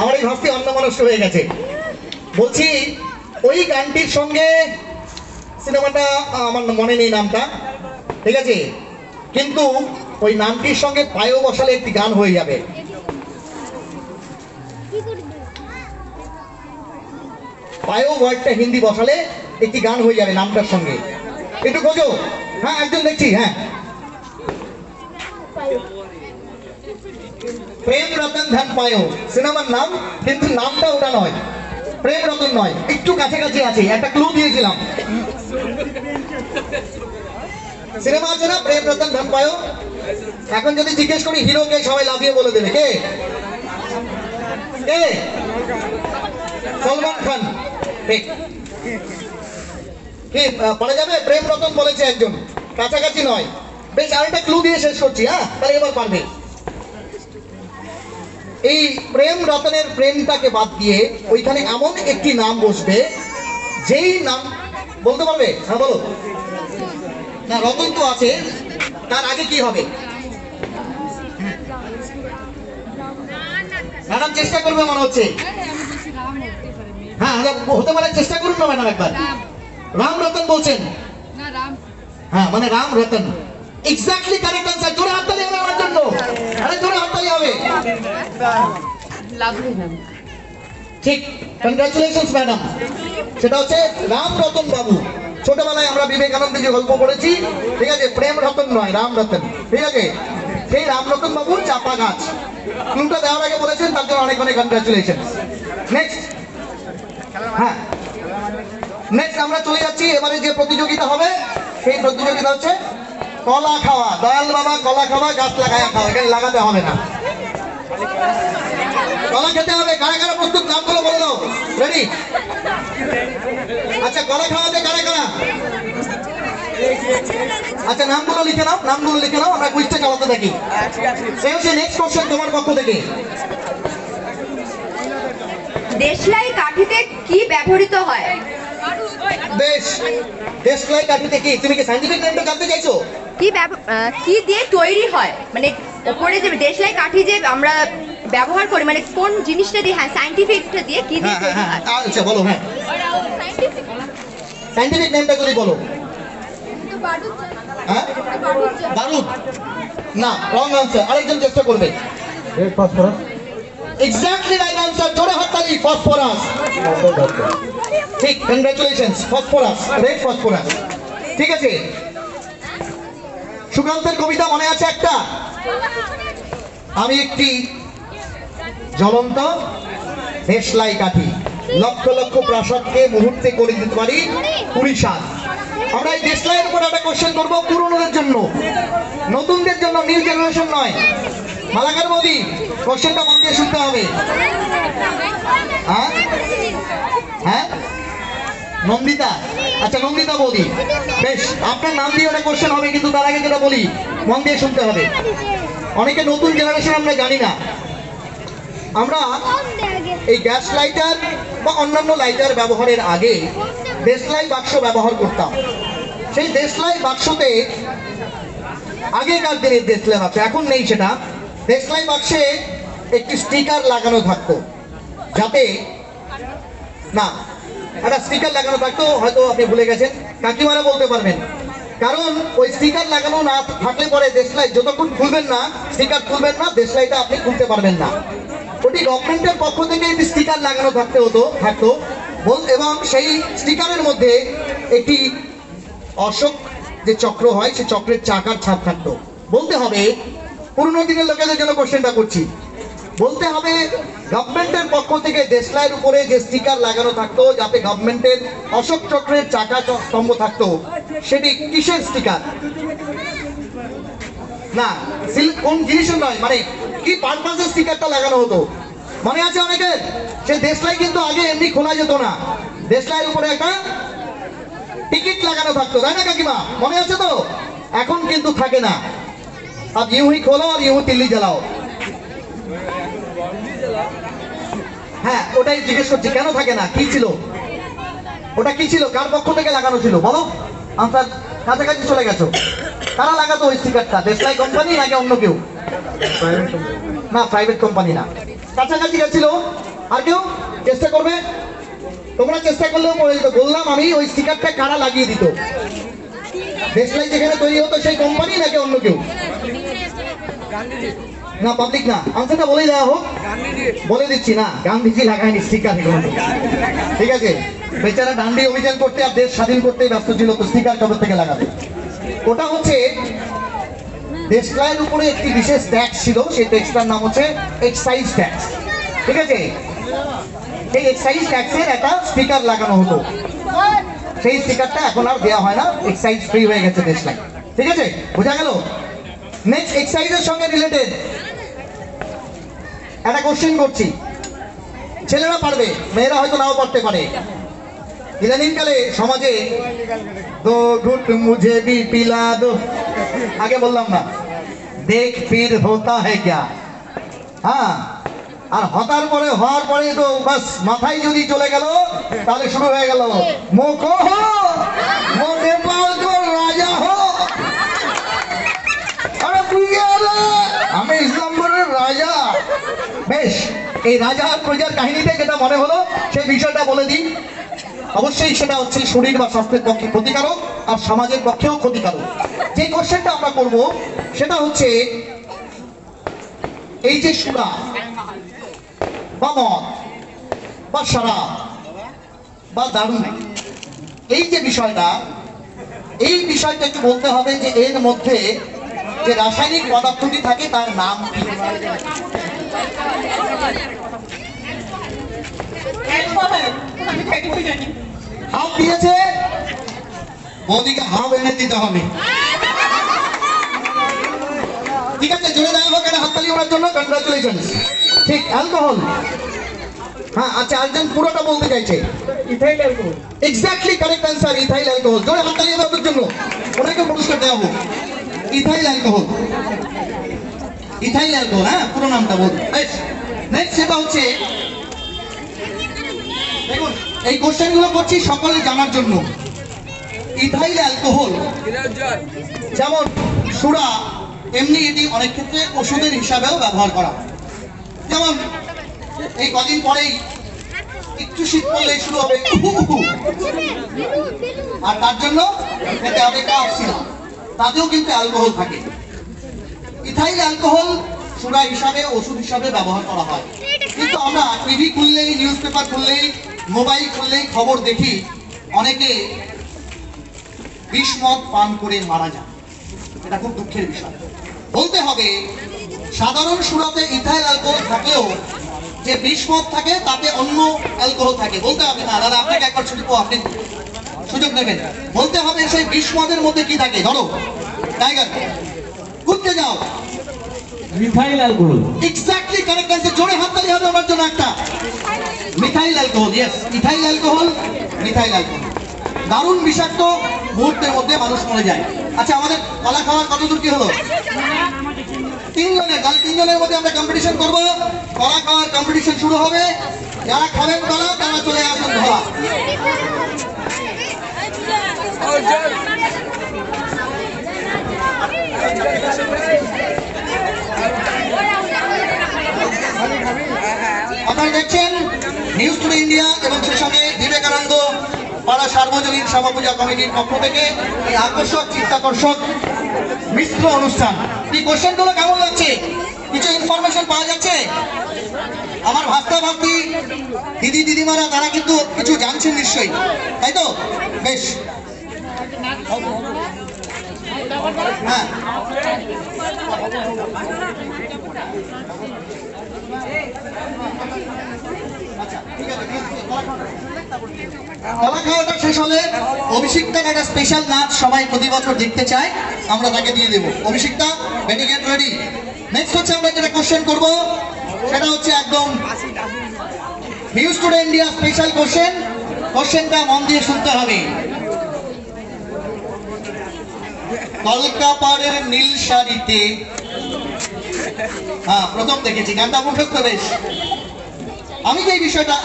আমার এই ভাবটি অন্যমনস্ক হয়ে গেছে। বলছি ওই গানটির সঙ্গে সিনেমাটা আমার মনে নেই নামটা, ঠিক আছে, কিন্তু ওই নামটির সঙ্গে পায়েও বসালে একটি গান হয়ে যাবে। পায়েও ওয়ার্ডটা হিন্দি বসালে একটি গান হয়ে যাবে নামটার সঙ্গে। একটু খোঁজো। হ্যাঁ একজন দেখছি। হ্যাঁ, প্রেম রতন ধন পায়ো সিনেমার নাম, কিন্তু নামটা ওটা নয়, প্রেম রতন নয়, একটু কাছাকাছি আছে, একটা ক্লু দিয়েছিলাম। সিনেমা আছে না প্রেম রতন ধন পায়ো? এখন যদি জিজ্ঞেস করি হিরোকে, সবাই লাফিয়ে বলে দেবে কে কে? সলমান খান। ঠিক কি পারা যাবে? প্রেম রতন বলেছে একজন, কাছাকাছি নয়। বেশ, আরেকটা ক্লু দিয়ে শেষ করছি। হ্যাঁ, তাহলে এবার পারবে। এই প্রেম রতনের প্রেমটাকে বাদ দিয়ে ওইখানে এমন একটি নাম বসবে, যেই নাম বলতে পারবে? হ্যাঁ বলো না, রতন তো আছে, তার আগে কি হবে? ম্যাডাম চেষ্টা করবে মনে হচ্ছে। হ্যাঁ হতে পারে, চেষ্টা করুন না ম্যাডাম একবার। রাম রতন বলছেন? হ্যাঁ, মানে Ram Ratan. Exactly correct answer. জোরে হাততালি হবে আমার জন্য। আরে জোরে হাততালি হবে। ঠিক, কনগ্রাচুলেশনস ম্যাডাম। সেটা হচ্ছে রাম রতন বাবু। ছোটবেলায় আমরা বিবেকানন্দ যে গল্প পড়েছি, ঠিক আছে, প্রেম রতন নয়, রাম রতন, ঠিক আছে, সেই রাম রতন বাবুর চাপা গাছ। ক্লুটা দেওয়ার আগে বলেছেন, তার জন্য অনেক অনেক কনগ্রাচুলেশন। নেক্সট। হ্যাঁ, নেক্সট আমরা চলে যাচ্ছি। এবারে যে প্রতিযোগিতা হবে সেই প্রতিযোগিতা হচ্ছে কলা খাওয়া। দয়াল বাবা কলা খাওয়া, গাছ লাগায়া খাওয়া, এখানে লাগাতে হবে না, কলা খেতে হবে। কারা কারা প্রস্তুত? নামগুলো বলে দাও। রেডি? আচ্ছা, কলা খাওয়াতে কারা কারা? আচ্ছা, নামগুলো লিখে নাও, নামগুলো লিখে নাও, আমরা কুইজটা চালাতে থাকি। সেই হচ্ছে নেক্সট কোশ্চেন তোমার পক্ষ থেকে। দেশলাই কাঠিতে কি ব্যবহৃত হয়? দেশলাই কাঠিতে কি? তুমি কি সায়েন্টিফিক নেমটা জানতে চাইছো? কি দিয়ে তৈরি হয়, মানে উপরে যে দেশলাই কাঠি যে আমরা ব্যবহার করি, মানে কোন জিনিসটা দিয়ে? হ্যাঁ, সায়েন্টিফিকটা দিয়ে কি দিয়ে তৈরি হয়? আচ্ছা বলো। হ্যাঁ, সায়েন্টিফিক নেমটা যদি বলো। হ্যাঁ, বারুদ না, রং আনসার। আরেকজন চেষ্টা করবে। ফসফরাস। Exactly right answer. জোরে হাততালি। ফসফরাস। ঠিক, কনগ্রাচুলেশনস। Phosphorus, red phosphorus. ঠিক আছে, সুকান্তের কবিতা মনে আছে একটা? আমি একটি জ্বলন্ত দেশলাই কাঠি, লক্ষ লক্ষ প্রাসাদকে মুহূর্তে করে দিতে পারি পুরিশাদ। আমরা এই দেশলাইয়ের উপর একটা কোশ্চেন করবো, পুরনোদের জন্য, নতুনদের জন্য, নিউ জেনারেশন নয়। মালাকার মোদি, কোশ্চেনটা মন দিয়ে শুনতে হবে। হ্যাঁ হ্যাঁ, নন্দিতা। আচ্ছা, নন্দিতা বৌদি, বেশ, আপনার নাম দিয়ে একটা কোশ্চেন হবে, কিন্তু তার আগে যেটা বলি মন দিয়ে শুনতে হবে। অনেকে নতুন জেনারেশন আমরা জানি না। আমরা এই গ্যাস লাইটার বা অন্যান্য লাইটার ব্যবহারের আগে দেশলাই বাক্স ব্যবহার করতাম। সেই দেশলাই বাক্সতে আগেকার দিনের দেশলাই বাক্স, এখন নেই সেটা, দেশলাই বাক্সে একটি স্টিকার লাগানো থাকতো, যাতে না একটা স্টিকার লাগানো থাকতো, হয়তো আপনি ভুলে গেছেন, কাকিমারা বলতে পারবেন। কারণ ওই স্টিকার লাগানো না থাকলে পরে দেশলাই যতক্ষণ খুলবেন না, স্টিকার খুলবেন না, দেশলাইটা আপনি খুলতে পারবেন না। ওটি গভর্নমেন্টের পক্ষ থেকে একটি স্টিকার লাগানো থাকতো এবং সেই স্টিকারের মধ্যে একটি অশোক যে চক্র হয়, সেই চক্রের চাকার ছাপ থাকতো। বলতে হবে, পুরনো দিনের লোকেদের জন্য কোশ্চেনটা করছি, বলতে হবে গভর্নমেন্টের পক্ষ থেকে দেশলাইয়ের উপরে যে স্টিকার লাগানো থাকতো, যাতে গভর্নমেন্টের অশোক চক্রের চাকা স্তম্ভ থাকতো, সেটি কিসের স্টিকার? না, কোন জিনিসের নয়, মানে কি পারপাসের স্টিকারটা লাগানো হতো মনে আছে অনেকের? সেই দেশলাই কিন্তু আগে এমনি খোলা যেত না, দেশলাইয়ের উপরে একটা টিকিট লাগানো থাকতো, তাই না কাকিমা? মনে আছে তো? এখন কিন্তু থাকে না। अब यूं ही खोलो और यूं तिल्ली জ্বালাও। হ্যাঁ, ওটাই জিজ্ঞেস করছি, কেন থাকে না? কি ছিল ওটা? কি ছিল? কার পক্ষ থেকে লাগানো ছিল বলো? আনসার কাছাকাছি চলে গেছো। কারা লাগাতো ওই স্টিকারটা? দেশলাই কোম্পানি নাকি অন্য কেউ? না, প্রাইভেট কোম্পানি না। কাছাকাছি গেছিল আর কেউ চেষ্টা করবে? তোমরা চেষ্টা করলেও পড়ে যেত। বললাম আমি ওই স্টিকারটা কারা লাগিয়ে দিত? দেশলাই যেখানে তৈরি হতো সেই কোম্পানি নাকি অন্য কেউ? না, পাবলিক না। আনসারটা বলেই দেওয়া হোক। বলে দিচ্ছি না, গান্ধীজি লাগায়নি স্টিকার এগুলো। ঠিক আছে, বেচারা ডান্ডি অভিযান করতে আর দেশ স্বাধীন করতে ব্যস্ত ছিল, তো স্টিকার কবে থেকে লাগাবে? ওটা হচ্ছে দেশলাইয়ের উপরে একটি বিশেষ ট্যাক্স ছিল, সেই ট্যাক্সটার নাম হচ্ছে এক্সাইজ ট্যাক্স। ঠিক আছে, এই এক্সাইজ ট্যাক্সের একটা স্টিকার লাগানো হতো, সেই স্টিকারটা এখন আর দেওয়া হয় না, এক্সাইজ ফ্রি হয়ে গেছে দেশলাই। ঠিক আছে, বোঝা গেল? নেক্সট এক্সাইজের সঙ্গে রিলেটেড একটা কোশ্চেন করছি, ছেলেরা পারবে, মেয়েরা হয়তো নাও পারতে পারে। ইদানিংকালে সমাজে দো ঘুট মুঝে ভি পিলা দো, আগে বললাম না, দেখ ফির হোতা হ্যায় ক্যা। হ্যাঁ, আর হওয়ার পরে তো বাস মাথায় যদি চলে গেল তাহলে শুরু হয়ে গেল মোকো হো, মো নেপাল কো রাজা হো। আরে আমি ইসলামপুরের রাজা। বেশ, এই রাজা আর প্রজার কাহিনীতে যেটা মনে হলো সেই বিষয়টা বলে দিই। অবশ্যই সেটা হচ্ছে শরীর বা স্বাস্থ্যের পক্ষে ক্ষতিকারক আর সমাজের পক্ষেও ক্ষতিকারক। যে কোশ্চেনটা আমরা করব সেটা হচ্ছে এই যে সুরা বা মদ বা শরাব বা দারু, এই যে বিষয়টা, এই বিষয়টা একটু বলতে হবে যে এর মধ্যে যে রাসায়নিক পদার্থটি থাকে তার নাম কি? হাফ দিয়েছে, বৌদিকে হাফ এনে দিতে হবে। ঠিক আছে, জোরে দেওয়া হোক একটা হাততালি ওনার জন্য, কনগ্রাচুলেশন। ঠিক, অ্যালকোহল। হ্যাঁ, আচ্ছা, একজন পুরোটা বলতে চাইছে। Ethyl alcohol. Exactly correct answer, ethyl alcohol. জোরে হাততালি হবে ওদের জন্য, ওনাকে পুরস্কার দেওয়া হোক। ইথাইল অ্যালকোহল, ইথাইল অ্যালকোহল, হ্যাঁ, পুরো নামটা বলুন। নেক্সট সেটা হচ্ছে, দেখুন এই কোশ্চেনগুলো করছি সকলে জানার জন্য। ইথাইল অ্যালকোহল যেমন সুরা, এমনি এটি অনেক ক্ষেত্রে ওষুধের হিসাবেও ব্যবহার করা হয়। যেমন এই কদিন পরেই একটু শীত পড়লেই শুরু হবে উহু, আর তার জন্য খেতে হবে কাফ সিরাপ, তাতেও কিন্তু অ্যালকোহল থাকে। ইথাইল অ্যালকোহল সুরা হিসাবে, ওষুধ হিসাবে ব্যবহার করা হয়। কিন্তু আমরা টিভি খুললেই, নিউজ পেপার খুললেই, মোবাইল খুললেই খবর দেখি অনেকে বিষ মদ পান করে মারা যায়। এটা খুব দুঃখের বিষয়। বলতে হবে সাধারণ সুরাতে ইথাইল অ্যালকোহল থাকলেও যে বিষ মদ থাকে তাতে অন্য অ্যালকোহল থাকে। বলতে হবে না দাদা, আপনাকে একবার শুনবো, আপনি সুযোগ নেবেন। বলতে হবে সেই বিষ মদের মধ্যে কি থাকে, ধরো টাইগার, ঘুরতে যাও। Methyl alcohol. Exactly correct answer, জোরে হাততালি হবে আমার জন্য একটা। Methyl alcohol, yes, ethyl alcohol, methyl alcohol. দারুণ বিষাক্ত, মুহূর্তের মধ্যে মানুষ মরে যায়। আচ্ছা, আমাদের কলা খাওয়ার কত দূর কি হলো? 3 জনের, তাহলে 3 জনের মধ্যে আমরা কম্পিটিশন করব। কলা খাওয়ার কম্পিটিশন শুরু হবে। যারা খাবেন কলা তারা চলে আসুন ধরা। আপনারা দেখছেন নিউজ টুডে ইন্ডিয়া এবং সেই সঙ্গে বিবেকানন্দ পাড়া সার্বজনীন সভা পূজা কমিটির পক্ষ থেকে এই আকর্ষক, চিত্তাকর্ষক মিশ্র অনুষ্ঠান। এই কোশ্চেনগুলো কেমন লাগছে? কিছু ইনফরমেশন পাওয়া যাচ্ছে? আমার ভাস্তা ভাস্তি দিদি দিদিমারা তারা কিন্তু কিছু জানছেন নিশ্চয়ই, তাই তো? বেশ, হ্যাঁ, কলা খাওয়াটা শেষ হলে অভিষিক্তার একটা স্পেশাল নাচ সবাই প্রতি বছর দেখতে চায়, আমরা তাকে দিয়ে দেবো। অভিষিক্তা, বেটি গেট রেডি। নেক্সট হচ্ছে আমরা যেটা কোশ্চেন করব সেটা হচ্ছে একদম news today India special question. কোশ্চেনটা মন দিয়ে শুনতে হবে। কলকাপাড়ের নীল শাড়িতে, হ্যাঁ প্রথম দেখেছি, গানটা মুখস্থ বেশ। আমি যে এই বিষয়টা,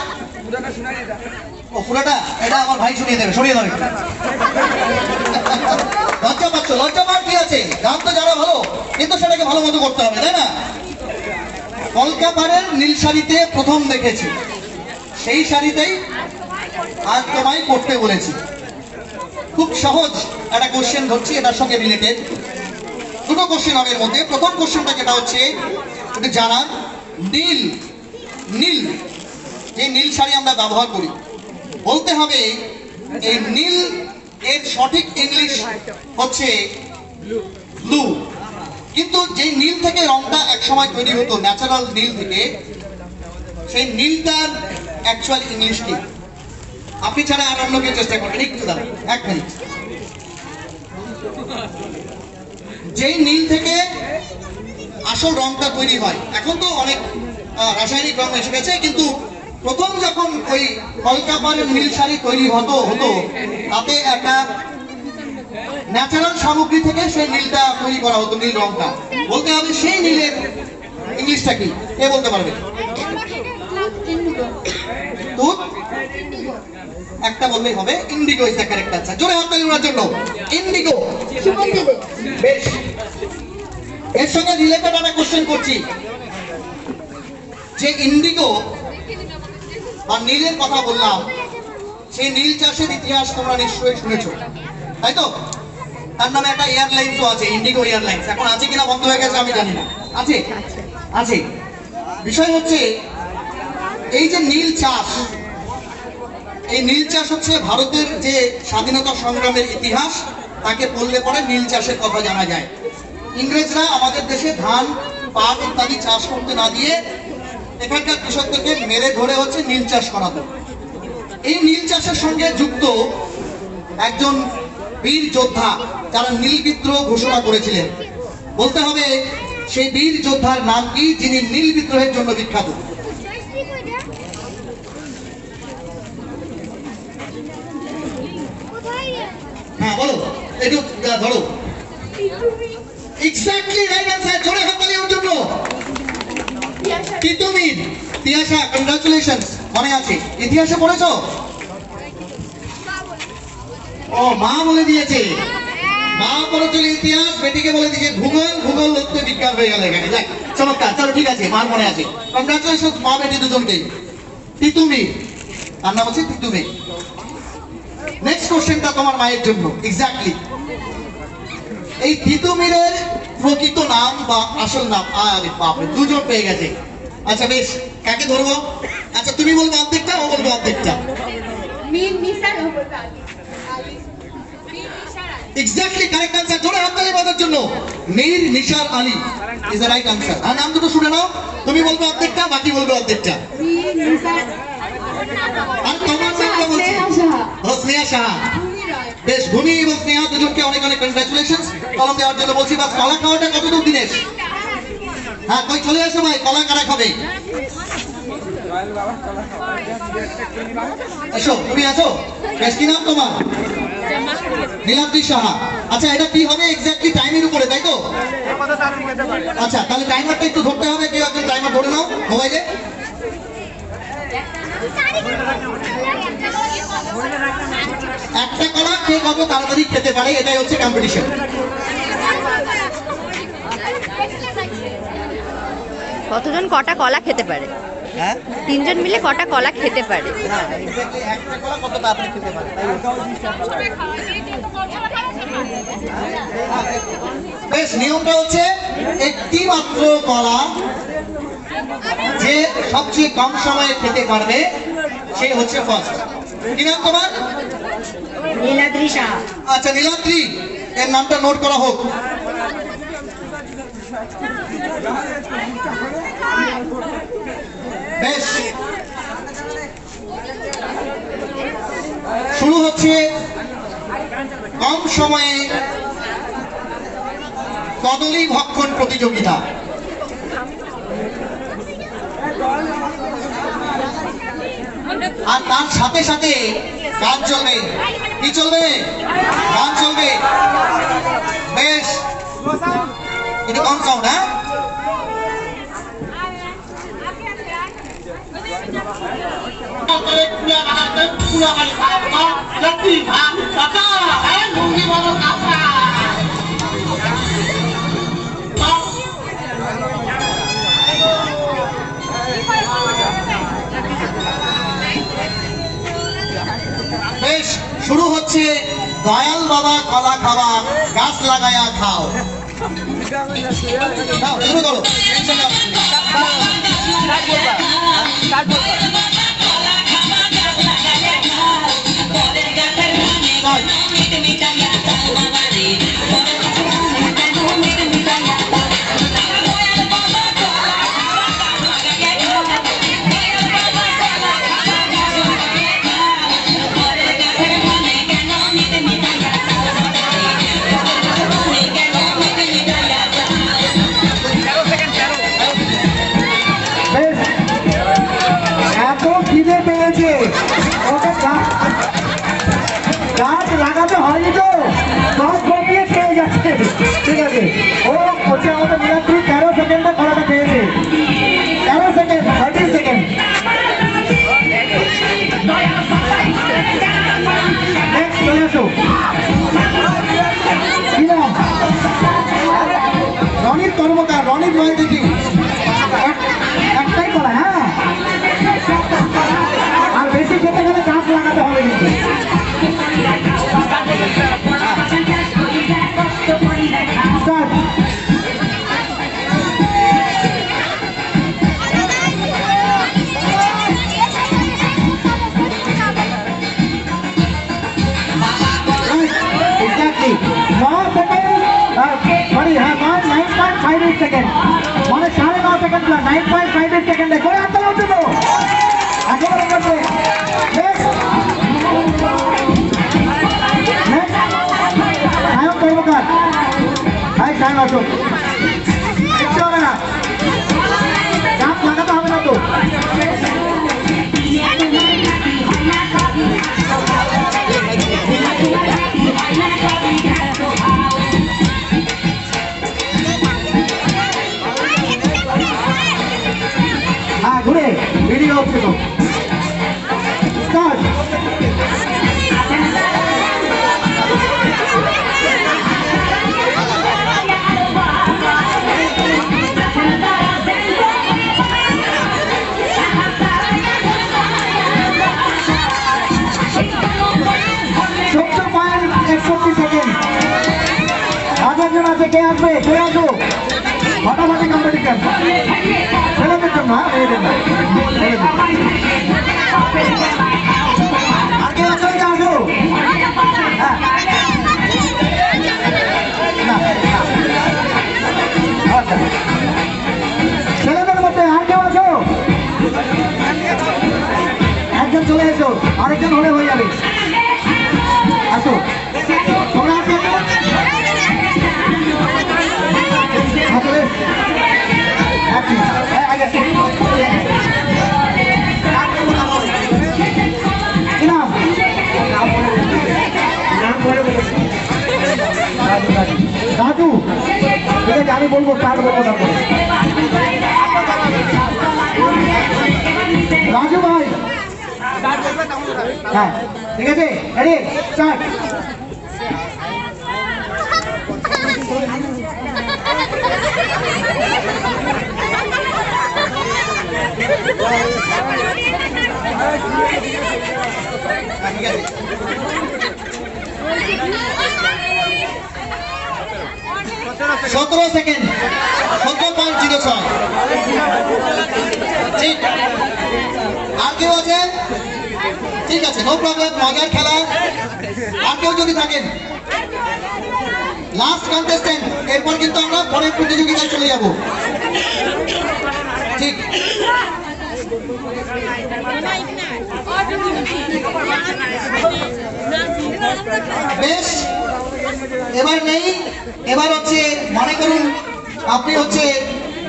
ও পুরোটা এটা আমার ভাই শুনিয়ে দেবে, সরিয়ে দেবে। লজ্জা পাচ্ছ? লজ্জা পাওয়ার কি আছে? গান তো যারা ভালো, কিন্তু সেটাকে ভালো মতো করতে হবে, তাই না? কলকাপাড়ের নীল শাড়িতে প্রথম দেখেছি, সেই শাড়িতেই আজ তোমায় পড়তে বলেছি। খুব সহজ একটা কোশ্চেন ধরছি, এটার সঙ্গে রিলেটেড। দুটো কোশ্চেন হবে এর মধ্যে। প্রথম কোশ্চেনটা যেটা হচ্ছে একটু জানার, নীল নীল যে নীল শাড়ি আমরা ব্যবহার করি, বলতে হবে এই নীল এর সঠিক ইংলিশ হচ্ছে ব্লু। কিন্তু যে নীল থেকে রংটা একসময় তৈরি হতো, ন্যাচারাল নীল থেকে, সেই নীলটার অ্যাকচুয়াল ইংলিশ কি? আপনি ছাড়া আর অন্য কেউ চেষ্টা করবেন, একটু দাঁড়ান, 1 মিনিট। যেই নীল থেকে আসল রংটা তৈরি হয়, এখন তো অনেক রাসায়নিক রং এসে গেছে, কিন্তু প্রথম যখন ওই কলকাপাড়ের নীল শাড়ি তৈরি হতো তাতে একটা ন্যাচারাল সামগ্রী থেকে সেই নীলটা তৈরি করা হতো, নীল রংটা। বলতে হবে সেই নীলের ইংলিশটা কি? কে বলতে পারবে? দুধ একটা বললেই হবে, Indigo is the correct answer. জোরে হাততালি ওনার জন্য। ইন্ডিগো। বেশ, এর সঙ্গে রিলেটেড একটা কোশ্চেন করছি, যে ইন্ডিগো বা নীলের কথা বললাম, সেই নীল চাষের ইতিহাস তোমরা নিশ্চয়ই শুনেছো, তাই তো? তার নামে একটা এয়ারলাইন্সও আছে, ইন্ডিগো এয়ারলাইন্স। এখন আছে কিনা বন্ধ হয়ে গেছে আমি জানি না, আছে আছে। বিষয় হচ্ছে এই যে নীল চাষ, এই নীল চাষ হচ্ছে ভারতের যে স্বাধীনতা সংগ্রামের ইতিহাস, তাকে পড়লে পরে নীল চাষের কথা জানা যায়। ইংরেজরা আমাদের দেশে ধান, পাট ইত্যাদি চাষ করতে না দিয়ে এখানকার কৃষকদেরকে মেরে ধরে হচ্ছে নীল চাষ করাতো। এই নীল চাষের সঙ্গে যুক্ত একজন বীর যোদ্ধা, যারা নীল বিদ্রোহ ঘোষণা করেছিলেন। বলতে হবে সেই বীর যোদ্ধার নাম কি, যিনি নীল বিদ্রোহের জন্য বিখ্যাত? হ্যাঁ বলো, একটু ধরো। Exactly right answer. জোরে হাততালি ওর জন্য। তিতুমির। তিয়াশা, কংগ্রাচুলেশনস। মনে আছে? ইতিহাসে পড়েছো? ও মা বলে দিয়েছে, মা পড়েছিল ইতিহাস, বেটিকে বলে দিয়েছে ভূগোল, ভূগোল হচ্ছে বিজ্ঞান হয়ে গেল এখানে। যাক, চমৎকার। চলো ঠিক আছে, মার মনে আছে। কংগ্রাচুলেশনস মা বেটি দুজনকে। তিতুমির, তার নাম হচ্ছে তিতুমির। নেক্সট কোশ্চেনটা তোমার মায়ের জন্য। এক্স্যাক্টলি এই তিতুমিরের প্রকৃত নাম বা আসল নাম? আরে বাপরে, দুজন পেয়ে গেছে। আচ্ছা বেশ, কাকে ধরবো? আচ্ছা তুমি বলবে অর্ধেকটা, ও বলবে অর্ধেকটা। Exactly correct answer. জোরে হাততালি বাজার জন্য। Mir Nisar Ali is the right answer. আর নাম দুটো শুনে নাও, তুমি বলবে অর্ধেকটা, বাকি বলবে অর্ধেকটা। আর তোমার নামটা বলছি, স্নেহা সাহা। বেশ, ভূমি এবং স্নেহা দুজনকে অনেক অনেক কংগ্রাচুলেশনস। কলম দেওয়ার জন্য বলছি। বাস, কলা খাওয়াটা কতদূর দিনেশ? হ্যাঁ, কই চলে আসো ভাই, কলা কারা খাবে? এসো, তুমি আছো? বেশ, কি নাম তোমার? নীলাদ্রি সাহা। আচ্ছা, এটা কি হবে এক্স্যাক্টলি টাইমের উপরে, তাই তো? আচ্ছা, তাহলে টাইমারটা একটু ধরতে হবে। কেউ একজন টাইমার ধরে নাও মোবাইলে। একটা কলা কে কত তাড়াতাড়ি খেতে পারে, এটাই হচ্ছে কম্পিটিশন। কতজন কটা কলা খেতে পারে? হ্যাঁ, 3 জন মিলে কটা কলা খেতে পারে? না, এক্স্যাক্টলি একটা কলা কত তাড়াতাড়ি খেতে পারে। বেশ, নিয়মটা হচ্ছে একটি মাত্র কলা যে সবচেয়ে কম সময়ে খেতে পারবে সে হচ্ছে ফার্স্ট। কি নাম তোমার? নীলাদ্রি সাহা। আচ্ছা নীলাদ্রি, এর নামটা নোট করা হোক। বেশ, শুরু হচ্ছে কম সময়ে কদলী ভক্ষণ প্রতিযোগিতা। আর তার সাথে সাথে গান চলবে। কি চলবে? গান চলবে। বেশ, এটা কম সাউন্ড। হ্যাঁ, হচ্ছে দয়াল বাবা কলা খাওয়া গাছ লাগায়া খাও। নাও, শুরু করো। এত খিদে পেয়েছে ওকে গাছ লাগাতে হয়নি তো গাছ কমিয়ে খেয়ে যাচ্ছে। ঠিক আছে, ও হচ্ছে আমাদের নীলাদ্রি 13 সেকেন্ডে কলাটা খেয়েছে। 13 সেকেন্ড, 30 সেকেন্ড। নেক্সট চলে আসো। কি নাম? রনিত কর্মকার। রনিত নয় দেখি একটাই কলা। হ্যাঁ, আর বেশি খেতে গেলে গাছ লাগাতে হবে কিন্তু। Start. Exactly. 9 সেকেন্ড, সরি, হ্যাঁ 9.58 সেকেন্ড, মানে 9.5 সেকেন্ড প্লাস 9.58 সেকেন্ডে করে হাত তোলা উঠে তো একেবারে করবে। সায়ন কর্মকার। ভাই সায়ন আসো, কিচ্ছু হবে না, গাছ লাগাতে হবে না তো। হ্যাঁ, ঘুরে ভিডিও হচ্ছে তো। স্টার্ট। আছে, কে আসবে? কে আসো, ফাটাফাটি কম্পিটিশন ছেলেদের জন্য, মেয়েদের না। আর কে আসো? আসো। হ্যাঁ, আচ্ছা, ছেলেদের মধ্যে আর কেউ আসো? একজন চলে এসো, আরেকজন হলে হয়ে যাবে। আসো, তোমরা আসো। রাজু, ঠিক আছে, আমি বলবো, স্টার্ট বলবো তারপরে। রাজু ভাই, হ্যাঁ ঠিক আছে, রেডি, স্টার্ট। ঠিক আছে, 17 সেকেন্ড, 17.06। ঠিক, আর কেউ আছে? ঠিক আছে, নো প্রবলেম, মজার খেলা। আর কেউ যদি থাকেন, লাস্ট কন্টেস্টেন্ট, এরপর কিন্তু আমরা পরের প্রতিযোগিতায় চলে যাব। ঠিক, বেশ, এবার নেই, এবার হচ্ছে মনে করুন আপনি হচ্ছে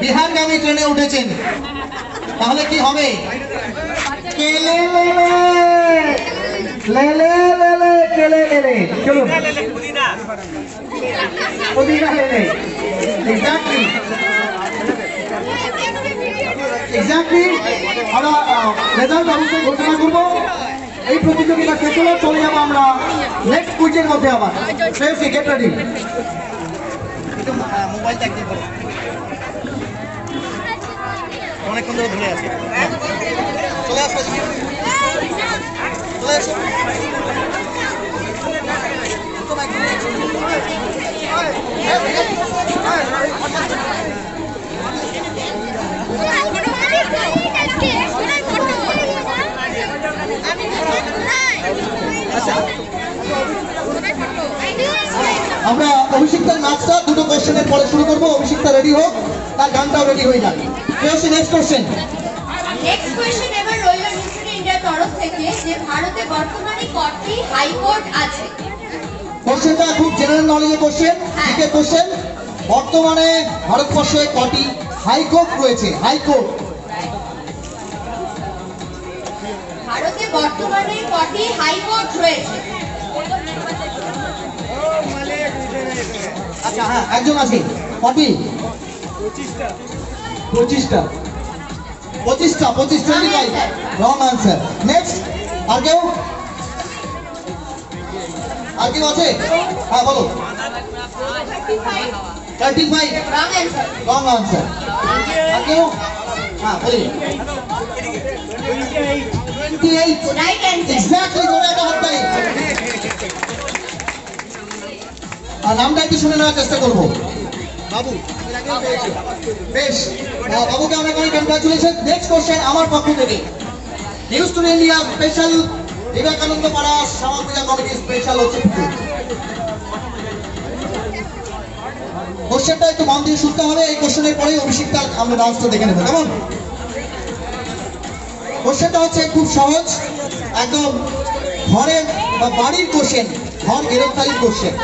বিহারগামী ট্রেনে উঠেছেন, তাহলে কি হবে? কেলে লেলে লেলে লেলে কেলে লেলে, চলুন পুদিনা লেলে। এক্স্যাক্টলি, এক্স্যাক্টলি, আমরা রেজাল্ট অবশ্যই ঘোষণা করবো। এই প্রতিযোগিতা শেষ হলে চলে যাবো আমরা নেক্সট কুইজের মধ্যে। আবার সেফটি, গেট রেডি। মোবাইলটা একদিন করো, অনেকক্ষণ ধরে ধরে আছে। চলে আসো, চলে আসো। আমরা অভিষিক্তার নাচটা দুটো কোশ্চেনের পরে শুরু করবো। অভিষিক্তা রেডি হোক, তার গানটাও রেডি হয়ে যাবে। Next question. নেক্সট কোয়েশ্চেন এবার রইল মিস ইন্ডিয়ার তরফ থেকে যে ভারতে বর্তমানে কটি হাইকোর্ট আছে? কোশ্চেনটা খুব জেনারেল নলেজের কোশ্চেন, জিকে কোশ্চেন। বর্তমানে ভারতবর্ষে কটি হাইকোর্ট রয়েছে? হাইকোর্ট ভারতে বর্তমানে কটি হাইকোর্ট রয়েছে? আচ্ছা হ্যাঁ, একজন আছে। কটি? 25টা। 25 রং আনসার। নেক্সট, আর কেউ আছে? হ্যাঁ বলো। 35 রং আনসার। আর কেউ? হ্যাঁ বলি। 28 রাইট অ্যানসার। এক্স্যাক্টলি, জোরে একটা হাততালি। আর নামটা একটু শুনে নেওয়ার চেষ্টা করবো। বাবু। বেশ, বাবুকে অনেক অনেক কনগ্রাচুলেশন। নেক্সট কোশ্চেন আমার পক্ষ থেকে। News to India special Vivekananda পাড়া শ্যামা পূজা কমিটি স্পেশাল হচ্ছে কোশ্চেনটা একটু মন দিয়ে শুনতে হবে। এই কোশ্চেনের পরেই অভিষিক্তা আমরা ডান্সটা দেখে নেবো, কেমন? কোশ্চেনটা হচ্ছে খুব সহজ, একদম ঘরের বা বাড়ির কোশ্চেন, ঘর গ্রেফতারির কোশ্চেন।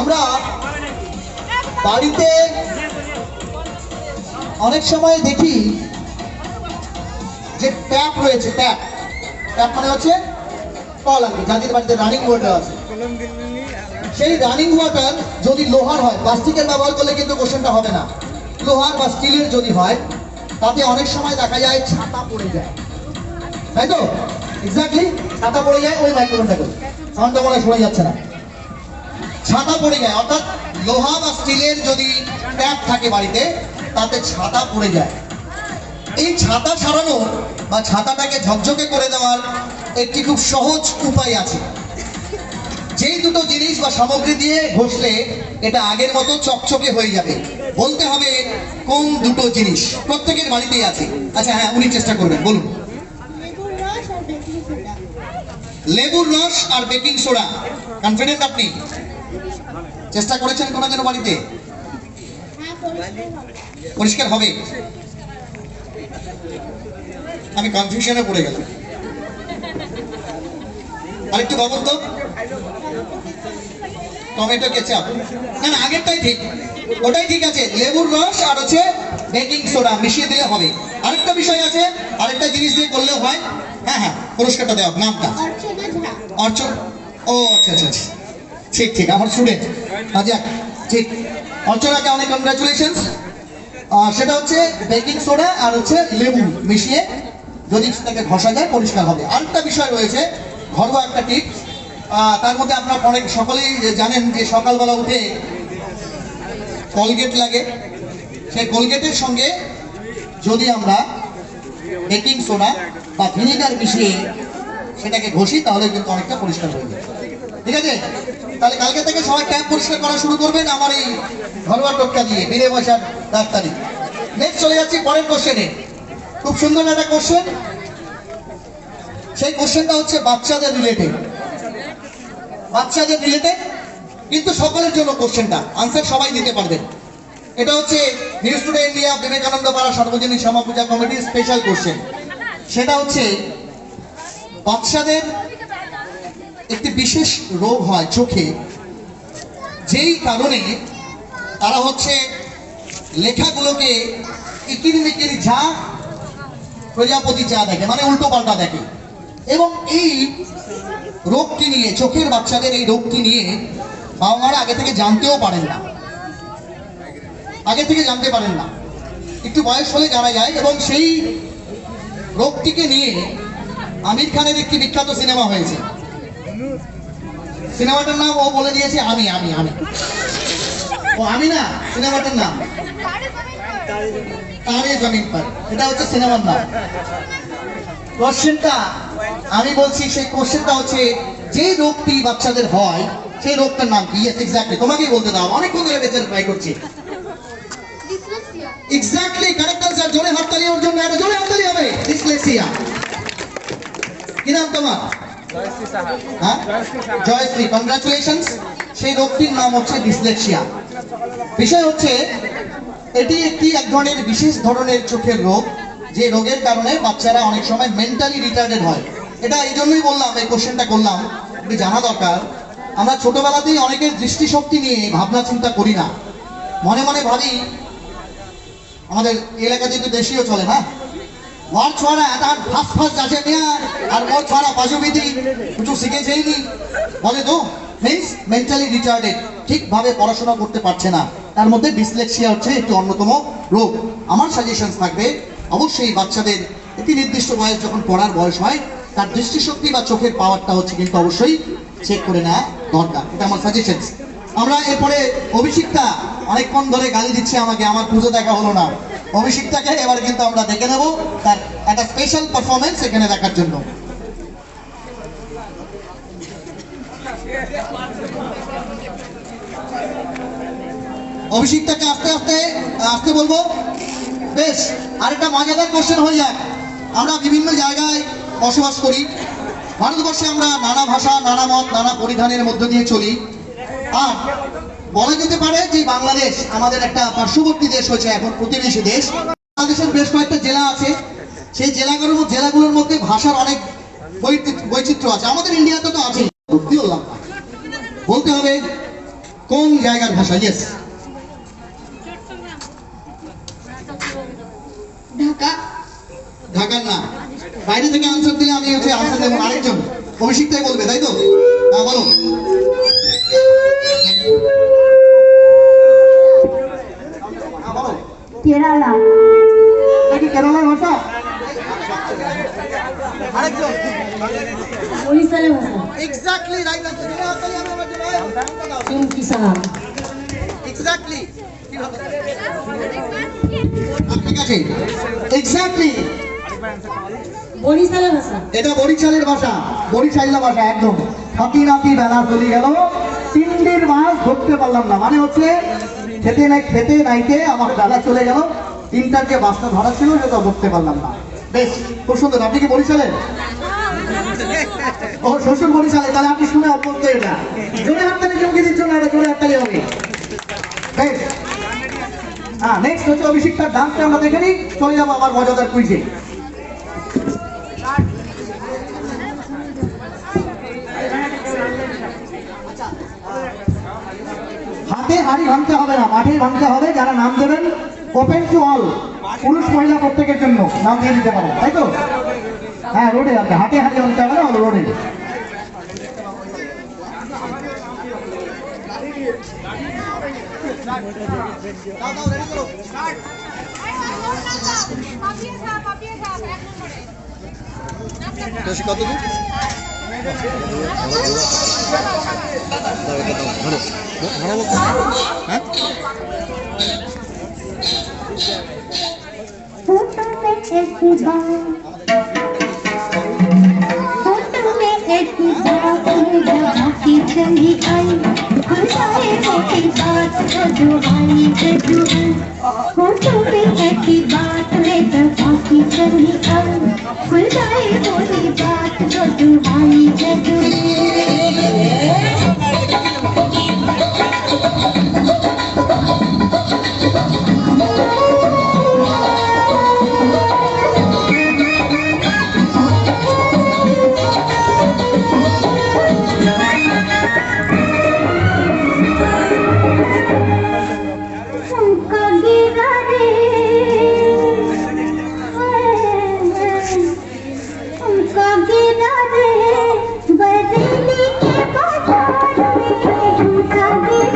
আমরা বাড়িতে অনেক সময় দেখি যে ট্যাপ রয়েছে, ট্যাপ মানে হচ্ছে কল আর কি, যাদের বাড়িতে রানিং ওয়াটার আছে। সেই রানিং ওয়াটার যদি লোহার হয়, প্লাস্টিকের ব্যবহার করলে কিন্তু কোশ্চেনটা হবে না। লোহার বা স্টিলের যদি হয়, তাতে অনেক সময় দেখা যায় ছাতা পড়ে যায়, তাই তো? এক্স্যাক্টলি, ছাতা পড়ে যায়। ওই মাইক্রোফোনটা করে সাউন্ডটা মনে হয় শোনা যাচ্ছে না। ছাতা পড়ে যায়, অর্থাৎ লোহা বা স্টিলের যদি ট্যাপ থাকে বাড়িতে, তাতে ছাতা পড়ে যায়। এই ছাতা ছাড়ানো বা ছাতাটাকে ঝকঝকে করে দেওয়ার একটি খুব সহজ উপায় আছে। যেই দুটো জিনিস বা সামগ্রী দিয়ে ঘষলে এটা আগের মতো চকচকে হয়ে যাবে, বলতে হবে কোন দুটো জিনিস। প্রত্যেকের বাড়িতেই আছে। আচ্ছা হ্যাঁ, উনি চেষ্টা করবেন, বলুন। লেবুর রস আর বেকিং সোডা। কনফিডেন্ট আপনি? চেষ্টা করেছেন কোনোদিন বাড়িতে? পরিষ্কার হবে? আমি কনফিউশনে পড়ে গেলাম। আরেকটু বলুন তো। Tomato ketchup? না না, আগেরটাই ঠিক, ওটাই ঠিক আছে। লেবুর রস আর হচ্ছে বেকিং সোডা মিশিয়ে দিলে হবে। আরেকটা বিষয় আছে, আরেকটা জিনিস দিয়ে করলেও হয়। হ্যাঁ হ্যাঁ, পুরস্কারটা দেওয়া, নামটা? অর্চন। ও আচ্ছা আচ্ছা আচ্ছা, ঠিক ঠিক, আমার স্টুডেন্ট। আচ্ছা ঠিক, অর্চনাকে অনেক কনগ্রাচুলেশন। সেটা হচ্ছে বেকিং সোডা আর হচ্ছে লেবু মিশিয়ে যদি সেটাকে ঘষা যায়, পরিষ্কার হবে। আরেকটা বিষয় রয়েছে, ঘরোয়া একটা টিপস, তার মধ্যে আপনারা অনেক সকলেই জানেন যে সকালবেলা উঠে কলগেট লাগে। সেই কলগেটের সঙ্গে যদি আমরা বেকিং সোডা বা ভিনেগার মিশিয়ে সেটাকে ঘষি, তাহলে কিন্তু অনেকটা পরিষ্কার হয়ে যায়। ঠিক আছে? তাহলে কালকে থেকে সবাই ট্যাপ পরিষ্কার করা শুরু করবেন আমার এই ঘরোয়া টোটকা দিয়ে, বিনে পয়সার ডাক্তারি। নেক্সট চলে যাচ্ছি পরের কোশ্চেনে। খুব সুন্দর একটা কোশ্চেন। সেই কোশ্চেনটা হচ্ছে বাচ্চাদের রিলেটেড, কিন্তু সকলের জন্য কোশ্চেনটা, আনসার সবাই দিতে পারবেন। এটা হচ্ছে নিউজ টুডে ইন্ডিয়া বিবেকানন্দ পাড়া সার্বজনীন শ্যামা পূজা কমিটির স্পেশাল কোশ্চেন। সেটা হচ্ছে বাচ্চাদের একটি বিশেষ রোগ হয় চোখে, যেই কারণে তারা হচ্ছে লেখাগুলোকে ইকিরি মিকিরি যা প্রজাপতি যা দেখে, মানে উল্টো পাল্টা দেখে। এবং এই রোগটি নিয়ে, চোখের বাচ্চাদের এই রোগটি নিয়ে বাবা মারা আগে থেকে জানতেও পারেন না, একটু বয়স হলে জানা যায়। এবং সেই রোগটিকে নিয়ে আমির খানের একটি বিখ্যাত সিনেমা হয়েছে। সিনেমাটার নাম ও বলে দিয়েছে আমি। ও আমি না, সিনেমাটার নাম তারে জমিন পার, এটা হচ্ছে সিনেমার নাম। কোশ্চেনটা আমি বলছি, সেই কোশ্চেনটা হচ্ছে যে রোগটি বাচ্চাদের হয় সেই রোগটার নাম কি? ইয়েস এক্স্যাক্টলি, তোমাকেই বলতে দাও, অনেকক্ষণ ধরে বেঁচে ট্রাই করছি। এক্স্যাক্টলি কারেক্ট আনসার, জোরে হাততালি ওর জন্য, একটা জোরে হাততালি হবে। ডিসলেক্সিয়া। কি নাম তোমার? হ্যাঁ, জয়শ্রী, কংগ্রাচুলেশনস। সেই রোগটির নাম হচ্ছে ডিসলেক্সিয়া। বিষয় হচ্ছে এটি একটি এক ধরনের বিশেষ ধরনের চোখের রোগ, যে রোগের কারণে বাচ্চারা অনেক সময় মেন্টালি রিটার্ডেড হয়। এটা এই জন্যই বললাম, এই কোশ্চেনটা করলাম, একটু জানা দরকার। আমরা ছোটবেলাতেই অনেকের দৃষ্টিশক্তি নিয়ে ভাবনা চিন্তা করি না, মনে মনে ভাবি, আমাদের এলাকাতে একটু দেশীয় চলে না, ওর ছোড়া এটা ফাঁস ফাঁস যাচ্ছে নেয়া, আর ওর ছোড়া বাজুবিধি কিছু শিখেছেই নি, বলে তো মিন্স মেন্টালি রিটার্ডেড, ঠিকভাবে পড়াশোনা করতে পারছে না। তার মধ্যে ডিসলেক্সিয়া হচ্ছে একটি অন্যতম রোগ। আমার সাজেশন থাকবে, অবশ্যই বাচ্চাদের একটি নির্দিষ্ট বয়স যখন পড়ার বয়স হয়, তার দৃষ্টিশক্তি বা চোখের পাওয়ারটা হচ্ছে কিন্তু অবশ্যই চেক করে নেওয়া দরকার। এটা আমার সাজেশন। আমরা এরপরে অভিষিক্তা অনেকক্ষণ ধরে গালি দিচ্ছে আমাকে, আমার পুজো দেখা হলো না। অভিষিক্তাকে এবার কিন্তু আমরা দেখে নেব, তার একটা স্পেশাল পারফরমেন্স এখানে দেখার জন্য। অভিষিক্তাকে আস্তে আস্তে আসতে বলবো। বেশ, আরেকটা মজাদার কোশ্চেন হয়ে যাক। আমরা বিভিন্ন জায়গায় বসবাস করি, ভারতবর্ষে আমরা নানা ভাষা, নানা মত, নানা পরিধানের মধ্য দিয়ে চলি। আর বলা যেতে পারে যে বাংলাদেশ আমাদের একটা পার্শ্ববর্তী দেশ হয়েছে, এখন প্রতিবেশী দেশ। বাংলাদেশের বেশ কয়েকটা জেলা আছে, সেই জেলাগুলোর মধ্যে ভাষার অনেক বৈচিত্র্য আছে। আমাদের ইন্ডিয়াতে তো আছেই, বলতে হবে কোন জায়গার ভাষা। ইয়েস, ঢাকা। ঢাকার না, বাইরে থেকে আনসার দিলে আমি হচ্ছে আনসার দেবো। আরেকজন অভিষিক্তাই বলবে, তাই তো? হ্যাঁ, বলো। কেরালা। এটা কি কেরালার ভাষা? আরেকজন উড়িষ্যার ভাষা। Exactly right answer. Kisan. Exactly ঠিক আছে, এক্স্যাক্টলি বরিশালের ভাষা। এটা বরিশালের ভাষা, বরিশাইলা ভাষা একদম। হাতি নাতি বেলা চলে গেল, তিনদিন মাছ ধরতে পারলাম না, মানে হচ্ছে খেতে নাইতে আমার বেলা চলে গেল, তিনটার যে মাছটা ধরা ছিল সেটা ধরতে পারলাম না। বেশ, খুব সুন্দর। আপনি কি বরিশালের? ও, শ্বশুর বরিশালে, তাহলে আপনি শুনে অভ্যস্ত। এটা জোরে হাততালি চমকে দিচ্ছ না, এটা জোরে হাততালি হবে। বেশ, হ্যাঁ, নেক্সট হচ্ছে অভিষিক্তার ডান্সটা আমরা দেখে নিই, চলে যাবো আমার মজাদার কুইজে। হাতে হাড়ি ভাঙতে হবে না, মাঠে ভাঙতে হবে। যারা নাম দেবেন ওপেন টু অল, পুরুষ মহিলা প্রত্যেকের জন্য নাম দিয়ে দিতে পারেন, তাই তো? হ্যাঁ, রোডে আছে, হাতে হাড়ি ভাঙতে হবে না, রোডে। কত দূর? बदली के बाजार में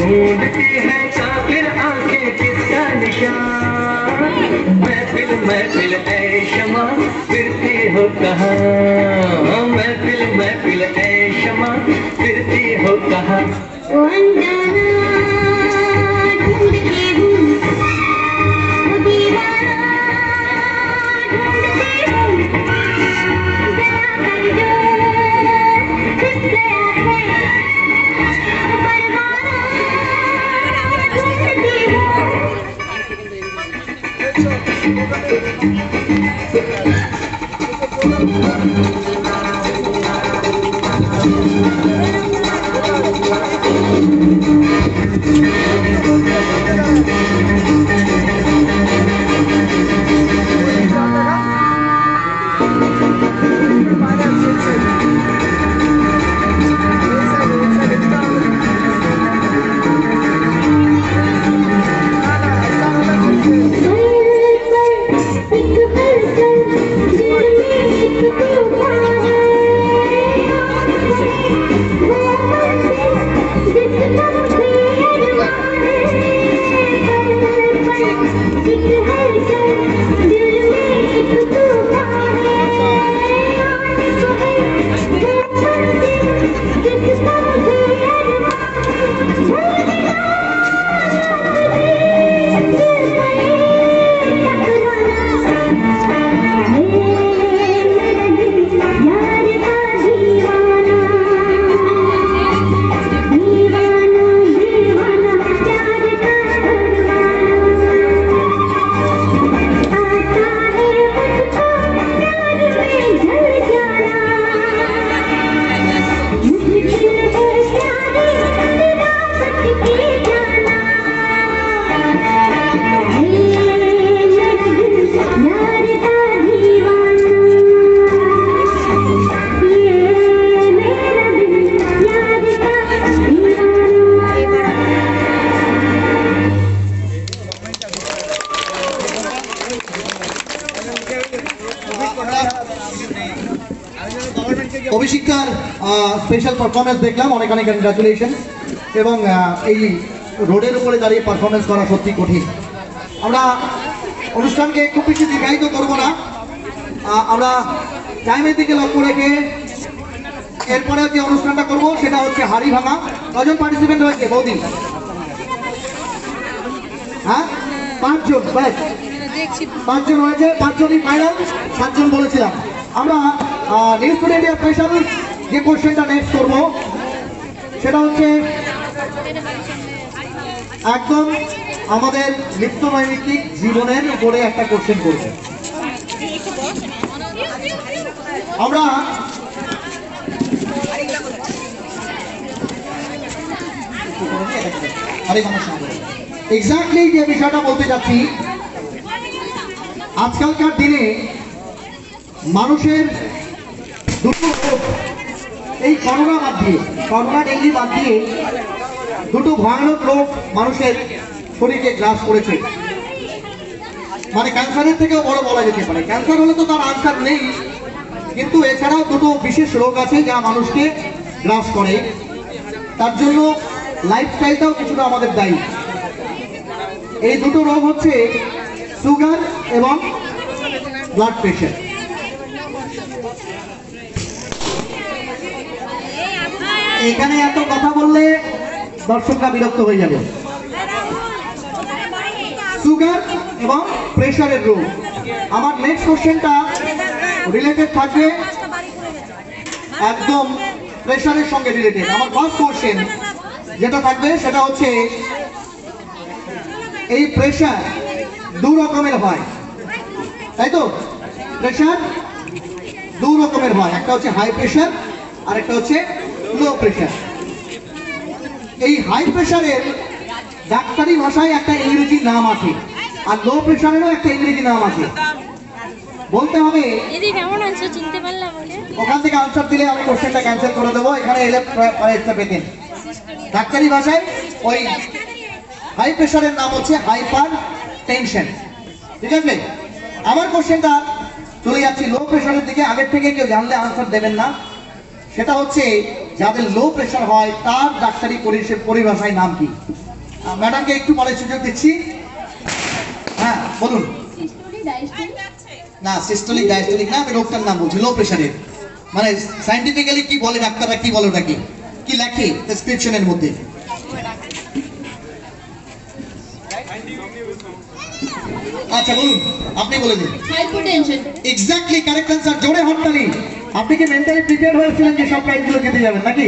ढूंढती है काफिर आंखें किसका निशान, महफिल महफिल ऐ शमा फिरती हो कहाँ, महफिल महफिल ऐ शमा फिरती हो कहाँ। वो अनजाना ढूंढती हूँ, वो दीवाना ढूंढती हूँ, जरा कर जो छुप गया है, वो परवाना ढूंढती हूँ। অভিষিক্তার স্পেশাল পারফরমেন্স দেখলাম, অনেক অনেক কংগ্রাচুলেশন। এবং এই রোডের উপরে দাঁড়িয়ে পারফরমেন্স করা সত্যি কঠিন। আমরা অনুষ্ঠানকে খুব বেশি দীর্ঘায়িত করবো না, আমরা টাইমের দিকে লক্ষ্য রেখে এরপরে যে অনুষ্ঠানটা করব সেটা হচ্ছে হাড়ি ভাঙা। কজন পার্টিসিপেন্ট হয়েছে বৌদি? হ্যাঁ 5 জন, ব্যাস 5 জন হয়েছে, 5 জনই ফাইনাল, 7 জন বলেছিলাম। আমরা নিউজ টুডে ইন্ডিয়া স্পেশাল যে কোশ্চেনটা নেক্সট করব সেটা হচ্ছে একদম আমাদের নিত্য নৈমিত্তিক জীবনের উপরে একটা কোশ্চেন করব। আমরা এক্স্যাক্টলি যে বিষয়টা বলতে যাচ্ছি, আজকালকার দিনে মানুষের দুটো রোগ, এই করোনা বাদ দিয়ে, করোনা ডেঙ্গি বাদ দিয়ে দুটো ভয়ানক রোগ মানুষের শরীরকে গ্রাস করেছে। মানে ক্যান্সারের থেকেও বড় বলা যেতে পারে। ক্যান্সার হলে তো তার আনসার নেই, কিন্তু এছাড়াও দুটো বিশেষ রোগ আছে যা মানুষকে গ্রাস করে। তার জন্য লাইফস্টাইলটাও কিছুটা আমাদের দায়ী। এই দুটো রোগ হচ্ছে সুগার এবং ব্লাড প্রেশার। এখানে এত কথা বললে দর্শকরা বিরক্ত হয়ে যাবে। সুগার এবং প্রেশারের রোগ। আমার নেক্সট কোশ্চেনটা রিলেটেড থাকবে একদম প্রেশারের সঙ্গে রিলেটেড। আমার ফার্স্ট কোশ্চেন যেটা থাকবে সেটা হচ্ছে এই প্রেশার দু রকমের হয়, তাই তো? প্রেশার দু রকমের হয়, একটা হচ্ছে হাই প্রেশার আর একটা হচ্ছে লো প্রেশার। এই হাই প্রেশারের ডাক্তারি ভাষায় একটা ইংরেজি নাম আছে, আর লো প্রেশারেরও একটা ইংরেজি নাম আছে। বলতে হবে, ওখান থেকে আনসার দিলে আমি কোশ্চেনটা ক্যান্সেল করে দেবো, এখানে এলে প্রাইজটা পেতেন। ডাক্তারি ভাষায় ওই হাই প্রেশারের নাম হচ্ছে হাইপার টেনশন, ঠিক আছে? আমার কোশ্চেনটা চলে যাচ্ছি লো প্রেশারের দিকে। আগের থেকে কেউ জানলে আনসার দেবেন না। সেটা হচ্ছে যাদের লো প্রেশার হয় তার ডাক্তারি পরিভাষায় নাম কি? ম্যাডামকে একটু বলার সুযোগ দিচ্ছি। হ্যাঁ বলুন। না সিস্টোলিক ডায়াস্টোলিক না, আমি রোগটার নাম বলছি, লো প্রেশারের। মানে সায়েন্টিফিক্যালি কি বলে ডাক্তাররা, কি বলে ওটাকে, কি লেখে প্রেসক্রিপশনের মধ্যে? আচ্ছা বলুন, আপনি বলে দিন। হাইপোটেনশন। Exactly correct answer. জোরে হাততালি। আপনি কি মেন্টালি প্রিপেয়ার হয়েছিলেন যে সব প্রাইজগুলো জিতে যাবেন নাকি?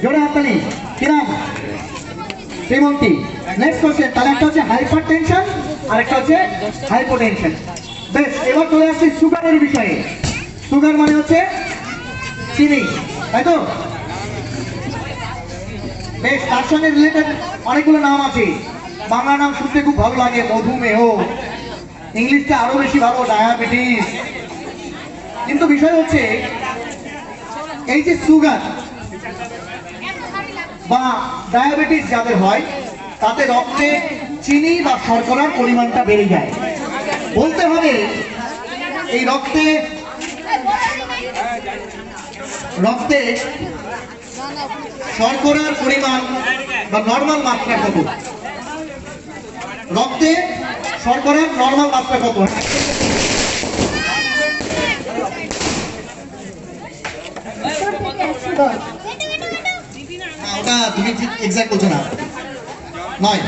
জোরে হাততালি। কি নাম? শ্রীমন্তী। Next question. তাহলে একটা হচ্ছে হাইপার টেনশন আর একটা হচ্ছে হাইপোটেনশন। বেশ, এবার চলে আসছি সুগারের বিষয়ে। সুগার মানে হচ্ছে চিনি, তাই তো? বেশ, তার সঙ্গে রিলেটেড অনেকগুলো নাম আছে। বাংলা নাম শুনতে খুব ভালো লাগে, মধুমেহ। ইংলিশটা আরো বেশি ভালো, ডায়াবেটিস। কিন্তু বিষয় হচ্ছে এই যে সুগার বা ডায়াবেটিস যাদের হয় তাতে রক্তে চিনি বা শর্করার পরিমাণটা বেড়ে যায়। বলতে হবে এই রক্তে শর্করার পরিমাণ বা নর্মাল মাত্রা কত? রক্তে শর্করার নর্মাল মাত্রা কত? ওটা তুমি এক্সাক্ট বলছো না, নয়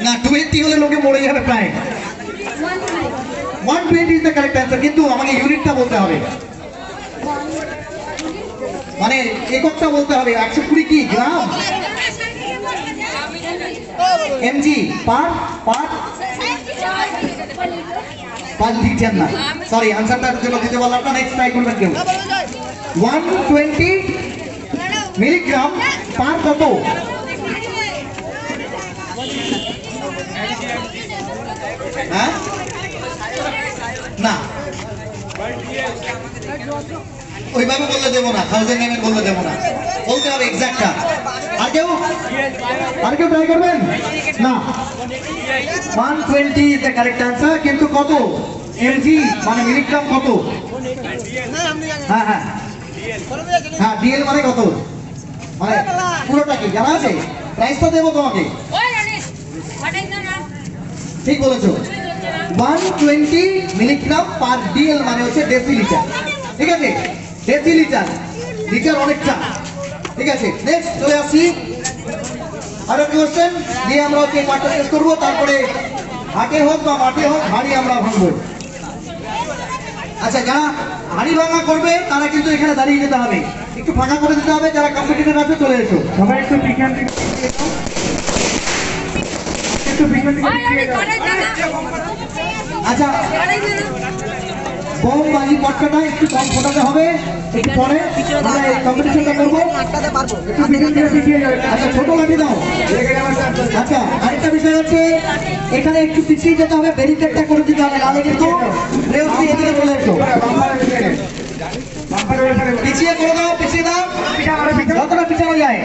না, 20 হলে লোকে মরে যাবে প্রায়। 120 ইজ দ্য কারেক্ট অ্যান্সার, কিন্তু আমাকে ইউনিটটা বলতে হবে, মানে এককটা বলতে হবে। 120 কি গ্রাম? এমজি পার লিখছেন না, সরি, আনসারটার জন্য দিতে পারলাম না। নেক্সট ট্রাই করবেন কেউ। 120 মিলিগ্রাম পার কত? হ্যাঁ না, ওইভাবে বললে দেবো না, 1000 ml বললে দেবো না, বলতে হবে এক্সাক্টটা। আর কেউ ট্রাই করবেন না? 120 ইজ দ্য কারেক্ট অ্যান্সার, কিন্তু কত এমজি মানে মিলিগ্রাম কত? হ্যাঁ হ্যাঁ হ্যাঁ, ডিএল মানে কত? মানে পুরোটা কি জানা আছে? প্রাইসটা দেবো তোমাকে। ঠিক বলেছো, 120 মিলিগ্রাম পার ডিএল মানে হচ্ছে ডেসিলিটার। ঠিক আছে, ডেসিলিটার, লিটার অনেকটা। ঠিক আছে, নেক্সট চলে আসি আরো কোশ্চেন দিয়ে আমরা হচ্ছে পাঠটা শেষ করবো। তারপরে হাটে হোক বা মাঠে হোক হাড়ি আমরা ভাঙবো। আচ্ছা, যারা হাড়ি ভাঙা করবে তারা কিন্তু এখানে দাঁড়িয়ে যেতে হবে, একটু ফাঁকা করে দিতে হবে। যারা কম্পিটিটর আছে চলে এসো, সবাই একটু পিছন থেকে আচ্ছা, বোম বাজি পটকাটা একটু কম ফোটাতে হবে, একটু পরে আমরা এই কম্পিটিশনটা করবো। আচ্ছা, ছোট লাঠি দাও। আচ্ছা, আরেকটা বিষয় হচ্ছে এখানে একটু পিছিয়ে যেতে হবে, ব্যারিকেডটা করে দিতে হবে, নাহলে কিন্তু এদিকে চলে এসো। পিছিয়ে করে দাও, পিছিয়ে দাও, যতটা পিছানো যায়।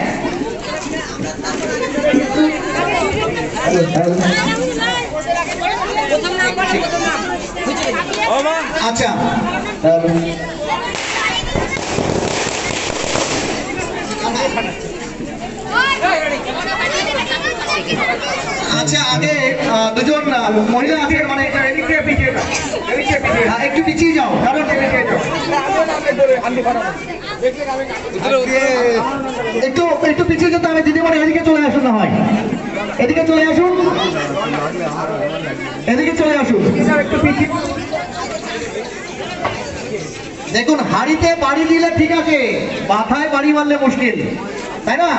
আচ্ছা, আচ্ছা, আগে দুজন মহিলা আছে, মানে একটু পিছিয়ে যাও, কারণ একটু পিছিয়ে যেতে হবে। দিদি মানে এদিকে চলে আসুন, না হয় এদিকে চলে আসুন, এদিকে চলে আসুন, একটু পিছিয়ে। দেখুন, হাড়িতে বাড়ি দিলে ঠিক আছে, মাথায় বাড়ি মারলে মুশকিল, তাই না?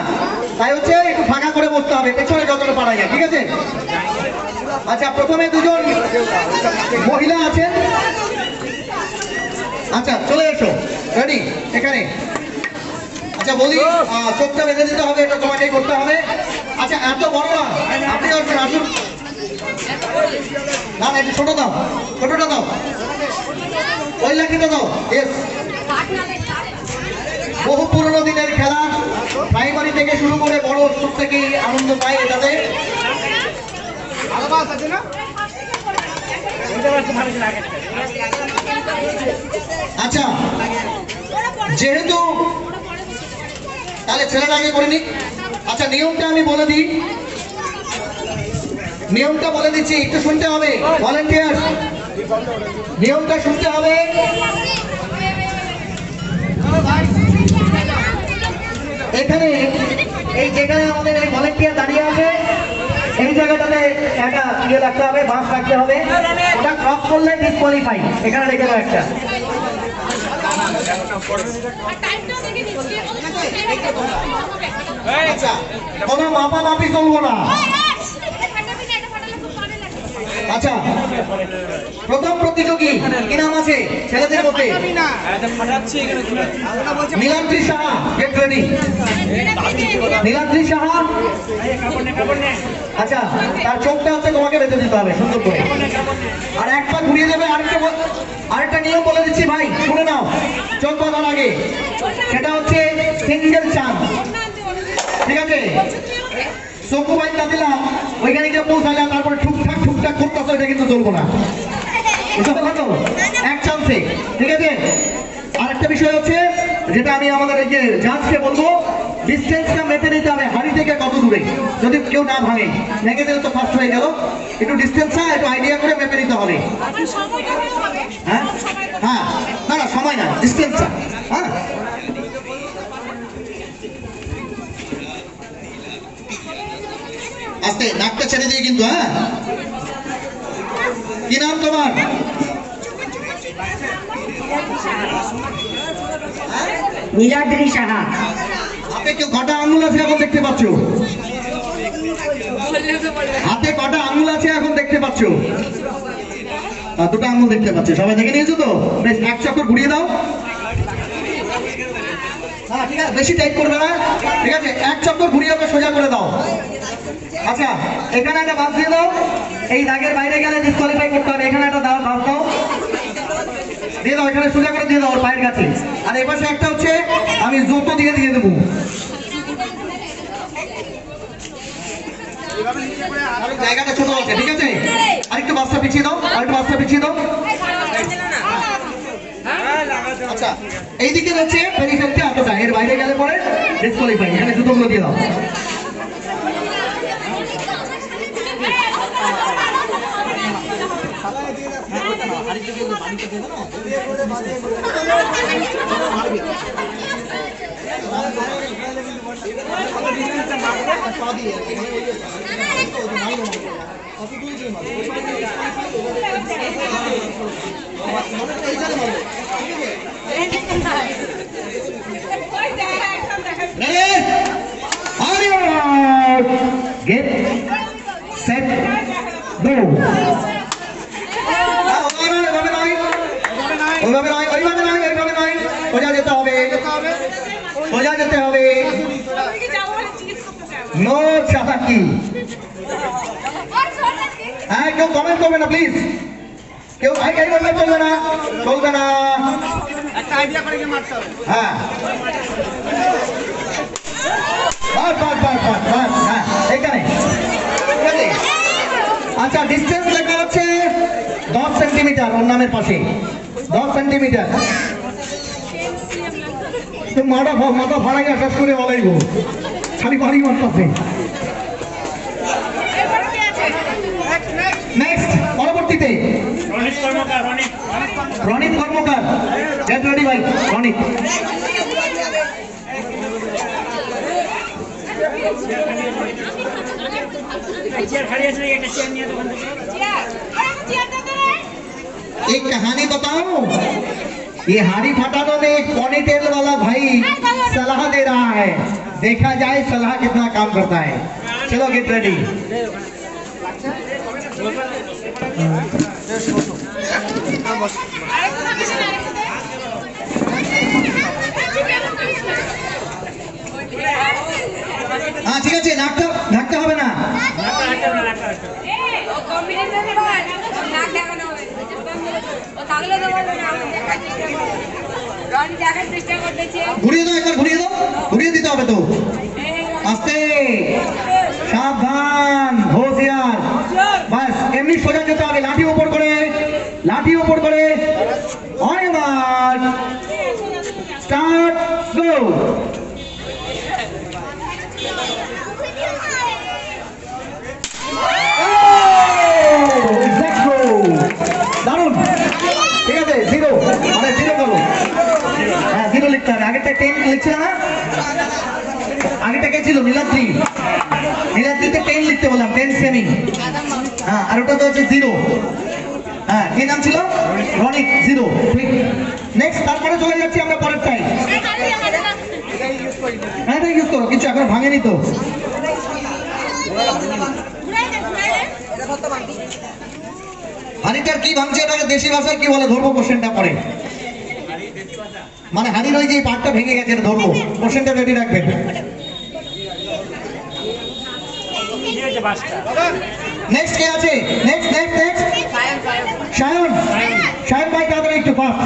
তাই হচ্ছে একটু ফাঁকা করে বসতে হবে, পেছনে যতটা পারা যায়। ঠিক আছে, আচ্ছা, প্রথমে দুজন মহিলা আছেন। আচ্ছা, চলে এসো, রেডি এখানে। আচ্ছা, বলি চোখটা বেঁধে দিতে হবে, এটা তোমাকেই করতে হবে। আচ্ছা, এত বড় না, আপনি আসুন, আসুন। না না, একটু ছোট দাও, ছোটটা দাও, ওই লাঠিটা দাও। ইয়েস, বহু পুরনো দিনের খেলা, প্রাইমারি থেকে শুরু করে বড় প্রত্যেকেই আনন্দ পায় এটাতে। আচ্ছা, যেহেতু তাহলে ছেলেটা আগে করে নিক। আচ্ছা নিয়মটা আমি বলে দিই, নিয়মটা বলে দিচ্ছি, একটু শুনতে হবে ভলেন্টিয়ার, নিয়মটা শুনতে হবে। এখানে এই যেখানে আমাদের এই ভলেন্টিয়ার দাঁড়িয়ে আছে এই জায়গাটাতে একটা ইয়ে রাখতে হবে, বাঁশ রাখতে হবে, ওটা ক্রস করলে ডিসকোয়ালিফাই। এখানে রেখে দাও একটা। আচ্ছা কোনো মাপামাপি চলবো না। আচ্ছা প্রথম প্রতিযোগী কি নাম আছে ছেলেদের মধ্যে? Niladri Saha, get ready. নীলাদ্রি সাহা, আচ্ছা তার চোখটা হচ্ছে তোমাকে বেঁধে দিতে হবে সুন্দর করে, আর এক পা ঘুরিয়ে দেবে। আরেকটা নিয়ম বলে দিচ্ছি ভাই, শুনে নাও চোখ বাঁধার আগে, সেটা হচ্ছে সিঙ্গেল চান্স, ঠিক আছে? চক্ষু বাইক না দিলাম ওইখানে গিয়ে পৌঁছালে তারপরে ঠুকঠাক ঠুকঠাক করতেছে, এটা কিন্তু চলবো না, এক চান্সে, ঠিক আছে? আরেকটা বিষয় হচ্ছে যেটা আমি আমাদের এই যে জাজকে বলবো, ডিস্টেন্সটা মেপে নিতে হবে, হাড়ি থেকে কত দূরে, যদি কেউ না ভাঙে ভেঙে দিলে তো ফার্স্ট হয়ে গেল। একটু ডিস্টেন্সটা একটু আইডিয়া করে মেপে নিতে হবে। হ্যাঁ হ্যাঁ, না না সময় না, ডিস্টেন্সটা। হ্যাঁ আস্তে, নাকটা ছেড়ে দিয়ে কিন্তু। হ্যাঁ কি নাম তোমার? নীলাদ্রি সাহা। হাতে কেউ কটা আঙুল আছে এখন দেখতে পাচ্ছ? হাতে কটা আঙুল আছে এখন দেখতে পাচ্ছ? দুটো আঙুল দেখতে পাচ্ছ, সবাই দেখে নিয়েছো তো? বেশ, এক চক্কর ঘুরিয়ে দাও। হ্যাঁ ঠিক আছে, বেশি টাইট করবে না, ঠিক আছে? এক চক্কর ঘুরিয়ে ওকে সোজা করে দাও। আচ্ছা এখানে একটা বাস দিয়ে দাও, এই দাগের বাইরে গেলে ডিসকোয়ালিফাই করতে হবে। এখানে একটা দাও, বাস দাও, দিয়ে দাও, এখানে সোজা করে দিয়ে দাও ওর পায়ের কাছে। আর এই পাশে একটা হচ্ছে আমি জুতো দিয়ে দেবো। জায়গাটা ছোট আছে, ঠিক আছে? আরেকটু বাসটা পিছিয়ে দাও, আরেকটু বাসটা পিছিয়ে দাও। আচ্ছা এইদিকে হচ্ছে পেরিফেরিতে এতটা, এর বাইরে গেলে পরে ডিসকোয়ালিফাই। এখানে জুতোগুলো দিয়ে দাও। Get set go. সোজা যেতে হবে, সোজা যেতে হবে, নো চালাকি। হ্যাঁ কেউ কমেন্ট করবে না প্লিজ, কেউ ভাই গাই বললে চলবে না, চলবে না। একটা আইডিয়া করে মারতে হবে। হ্যাঁ বাস বাস বাস বাস বাস, হ্যাঁ এইখানে, ঠিক আছে? আচ্ছা ডিস্টেন্স লেখা হচ্ছে 10 সেন্টিমিটার, ওর নামের পাশে 10 সেন্টিমিটার। মাথা ভাড়া গিয়ে শেষ করে বলাইব, খালি বাড়ি মারতেছে। নেক্সট পরবর্তীতে রনিত কর্মকার, গেট রেডি ভাই রনিত। एक कहानी बताऊं, ये हाड़ी फटानो में एक पॉनीटेल वाला भाई सलाह दे रहा है, देखा जाए सलाह कितना काम करता है। चलो गेट रेडी। हाँ ठीक है, ঢাকতে হবে না। ঘুরিয়ে দাও, একবার ঘুরিয়ে দাও, ঘুরিয়ে দিতে হবে তো। আস্তে, সাবধান, হোশিয়ার। বাস এমনি সোজা যেতে হবে, লাঠি উপর করে, লাঠি উপর করে। অনেক Start, go. Exact goal. দারুণ। ঠিক আছে, 0 মানে 0 করো। হ্যাঁ 0 লিখতে হবে। আগেরটা 10 লিখছিল না? আগেরটা কে ছিল? নীলাদ্রি। নীলাদ্রিতে 10 লিখতে বললাম, 10 সেমি। হ্যাঁ আর ওটা তো হচ্ছে 0। হ্যাঁ কি নাম ছিল? রনিক 0। ঠিক। নেক্সট তারপরে চলে যাচ্ছি আমরা পরের টাইম। হ্যাঁ এটা ইউজ করো, কিছু এখন ভাঙেনি তো। হানিটার কি ভাঙছে এটাকে দেশি ভাষায় কি বলে ধরবো কোশ্চেনটা পরে। মানে হানির ওই যে পার্টটা ভেঙে গেছে এটা ধরবো, কোশ্চেনটা রেডি রাখবেন। নেক্সট কে আছে? Next next next Sayan. Sayan ভাই তাড়াতাড়ি একটু ফাস্ট।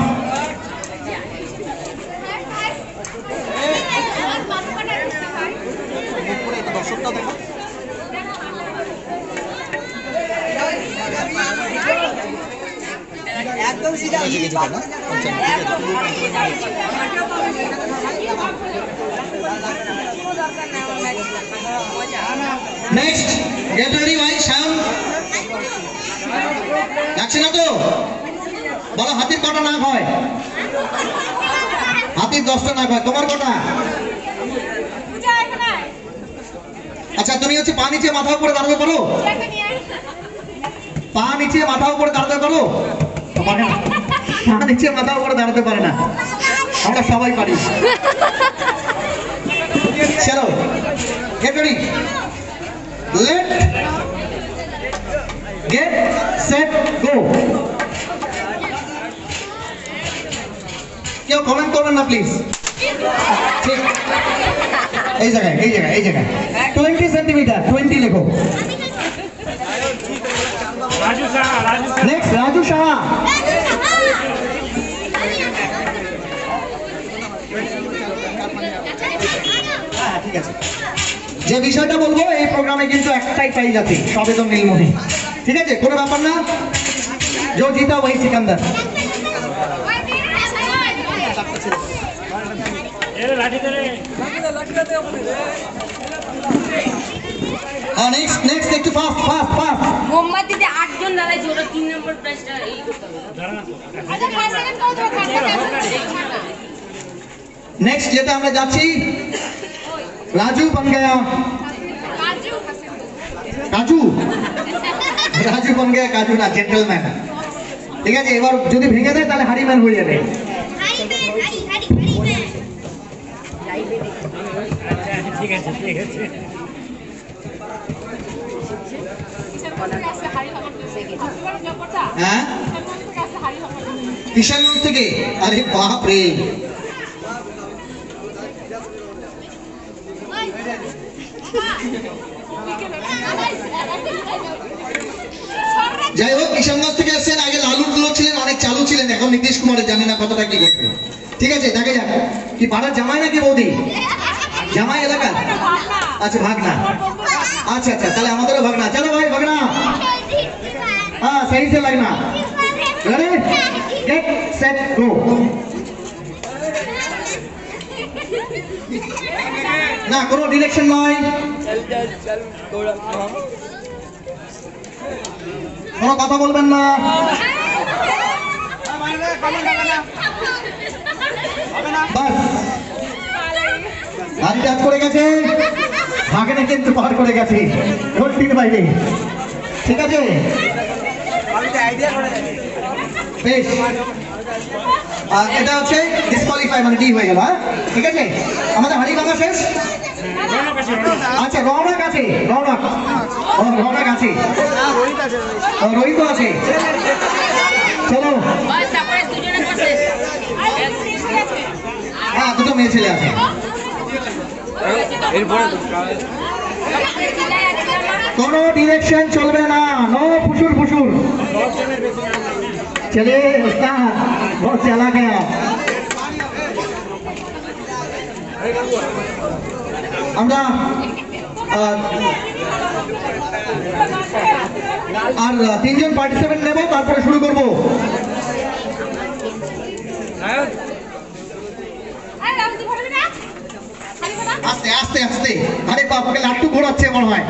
একদম সিধা নেক্সট গেট রেডি ভাই সায়ন। লাগছে না তো? বলো হাতির কটা নাক হয়? হাতির 10টা নাক হয়। তোমার কটা? আচ্ছা তুমি হচ্ছে পা নিচে মাথা উপরে দাঁড়াতে পারো? পা নিচে মাথা উপরে দাঁড়াতে পারো? পা নিচে মাথা উপরে দাঁড়াতে পারে না, আমরা সবাই পারি। চলো get ready, late gate set গো। কেউ কমেন্ট করবেন না প্লিজ। ঠিক এই জায়গায় এই জায়গায় এই জায়গায় 20 সেন্টিমিটার 20 লেখো। নেক্সট রাজু সাহা। ঠিক আছে, যে বিষয়টা বলবো এই প্রোগ্রামে কিন্তু একটাই প্রাইজ আছে, সবেতন নীলমণি। ঠিক আছে, কোনো ব্যাপার না, जो जीता वही सिकंदर। নেক্সট নেক্সট একটু ফাস্ট ফাস্ট ফাস্ট। মোমবাতিতে 8 জন দাঁড়াইছে, ওটা 3 নম্বর প্রাইজটা এই করতে হবে। नेक्स्ट যেটা আমরা যাচ্ছি রাজু बन गया কাজু। রাজু बन गया কাজু না, জেন্টলম্যান। ঠিক আছে, এবার যদি ভেঙে দেয় তাহলে হারিম্যান হয়ে যাবে। ঠিক আছে ঠিক আছে। হ্যাঁ কিষানগঞ্জ থেকে? আরে বাপ রে, যাই হোক কিষানগঞ্জ থেকে এসেছেন। আগে লালুর লোক ছিলেন, অনেক চালু ছিলেন, এখন নীতিশ কুমারের জানি না কতটা কি করবে। ঠিক আছে দেখা যাক। কি পাড়ার জামাই নাকি বৌদি? জামাই এলাকা? আচ্ছা ভাগনা। আচ্ছা আচ্ছা তাহলে আমাদেরও ভাগনা। চলো ভাই ভাগনা, হ্যাঁ सही से लगना। Ready get set go. না কোনো ডিরেকশন নয়, কোনো কথা বলবেন না। বাস হাত হাত করে গেছে, ভাগনে কিন্তু পার করে গেছে ঘন্টির বাইরে। ঠিক আছে বেশ, এটা হচ্ছে ডিসকোয়ালিফাই মানে ডি হয়ে গেল। হ্যাঁ ঠিক আছে, আমাদের হাড়ি ভাঙা শেষ। আচ্ছা রৌনক আছে, রৌনক রৌনক আছে, রোহিত আছে। চলো হ্যাঁ দুটো মেয়ে ছেলে আছে। কোনো ডিরেকশন চলবে না, নো ফুসুর ফুসুর। चले उस्ताद बहुत चला गया। আমরা আর 3 জন পার্টিসিপেন্ট নেব, তারপরে শুরু করব। আস্তে আস্তে আস্তে, আরে বাপ, ওকে লাট্টু ঘোরাচ্ছে মনে হয়।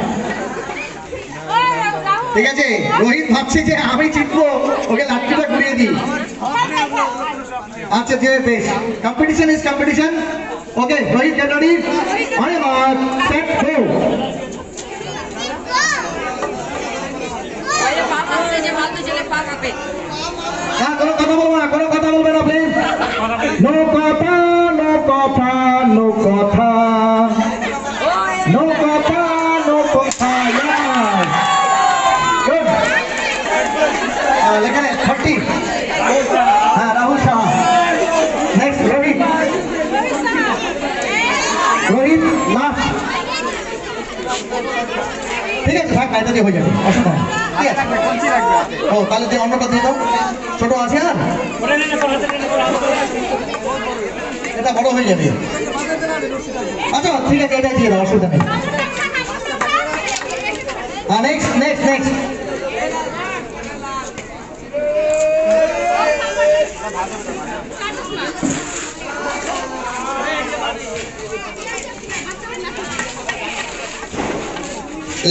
ঠিক আছে, রোহিত ভাবছে যে আমি জিতবো, ওকে লাট্টুটা ঘুরিয়ে দিই। আচ্ছা ঠিক আছে, বেশ, competition is competition. Okay Rohit, get ready, on mark, set, go. হ্যাঁ, কোনো কথা বলবো না, কোনো কথা বলবে না প্লিজ। নো কথা, নো কথা, নো কথা, নো কথা, নো কথা। গুড। লেখা নেই 30। হ্যাঁ, রাহুল শাহ। নেক্সট রোহিত। রোহিত লাস্ট। ঠিক আছে, থাক, এটা দিয়ে হয়ে যাবে, অসুবিধা নেই। ঠিক আছে, ও তাহলে দিয়ে অন্যটা দিয়ে দাও। ছোট আছে আর এটা বড় হয়ে যাবে। আচ্ছা ঠিক আছে, এটাই দিয়ে দাও, অসুবিধা নেই। Next next next.